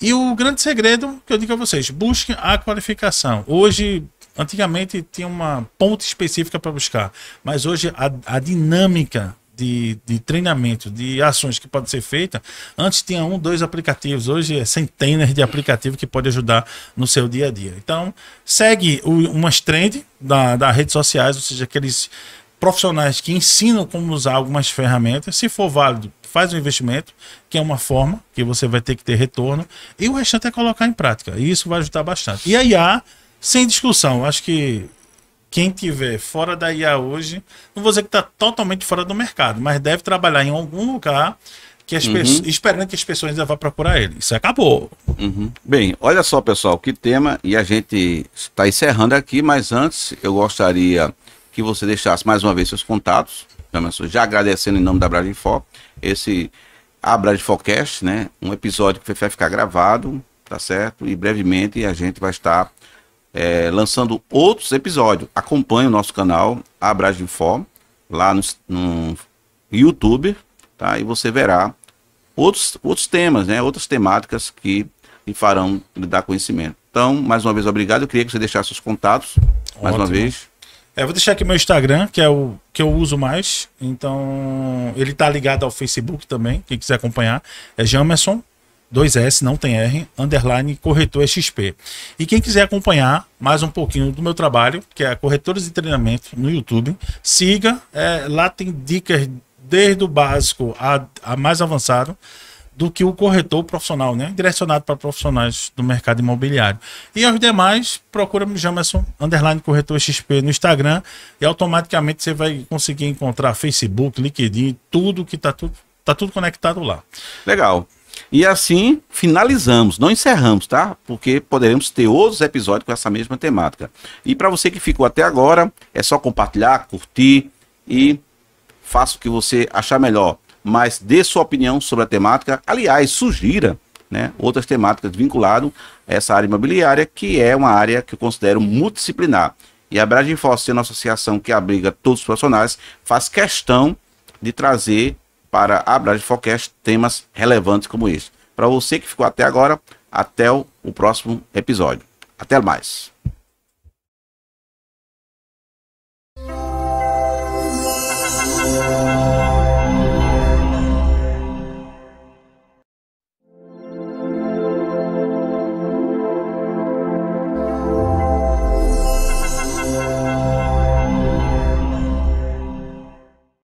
E o grande segredo que eu digo a vocês, busquem a qualificação. Hoje, antigamente tinha uma ponte específica para buscar, mas hoje a dinâmica de treinamento, de ações que podem ser feitas, antes tinha 1, 2 aplicativos, hoje é centenas de aplicativos que podem ajudar no seu dia a dia. Então, segue umas trends das redes sociais, ou seja, aqueles profissionais que ensinam como usar algumas ferramentas, se for válido, faz um investimento, que é uma forma que você vai ter que ter retorno, e o restante é colocar em prática, e isso vai ajudar bastante. E a IA, sem discussão, acho que quem tiver fora da IA hoje, não vou dizer que está totalmente fora do mercado, mas deve trabalhar em algum lugar que as pessoas, esperando que as pessoas ainda vão procurar ele. Isso acabou.
Bem, olha só, pessoal, que tema, e a gente está encerrando aqui, mas antes eu gostaria que você deixasse mais uma vez seus contatos, já agradecendo em nome da Abraginfo, esse Abraginfocast, né? Um episódio que vai ficar gravado, tá certo? E brevemente a gente vai estar lançando outros episódios. Acompanhe o nosso canal Abraginfo lá no YouTube, tá? E você verá outros temas, né? Outras temáticas que lhe farão lhe dar conhecimento. Então, mais uma vez, obrigado. Eu queria que você deixasse os contatos, mais uma vez.
Vou deixar aqui meu Instagram, que é o que eu uso mais. Então, ele tá ligado ao Facebook também, quem quiser acompanhar. É Jamerson, 2S, não tem R, _ corretor XP. E quem quiser acompanhar mais um pouquinho do meu trabalho, que é Corretores de Treinamento no YouTube, siga. Lá tem dicas desde o básico a mais avançado do que o corretor profissional, né? Direcionado para profissionais do mercado imobiliário. E aos demais, procura Jamerson, _ corretor XP no Instagram e automaticamente você vai conseguir encontrar Facebook, LinkedIn, tudo que tá tudo conectado lá.
Legal. E assim finalizamos, não encerramos, tá? Porque poderemos ter outros episódios com essa mesma temática. E para você que ficou até agora, é só compartilhar, curtir e faça o que você achar melhor. Mas dê sua opinião sobre a temática. Aliás, sugira, né, outras temáticas vinculadas a essa área imobiliária, que é uma área que eu considero multidisciplinar. E a Abraginfor, sendo uma associação que abriga todos os profissionais, faz questão de trazer para a Abraginforcast temas relevantes como esse. Para você que ficou até agora, até o próximo episódio. Até mais.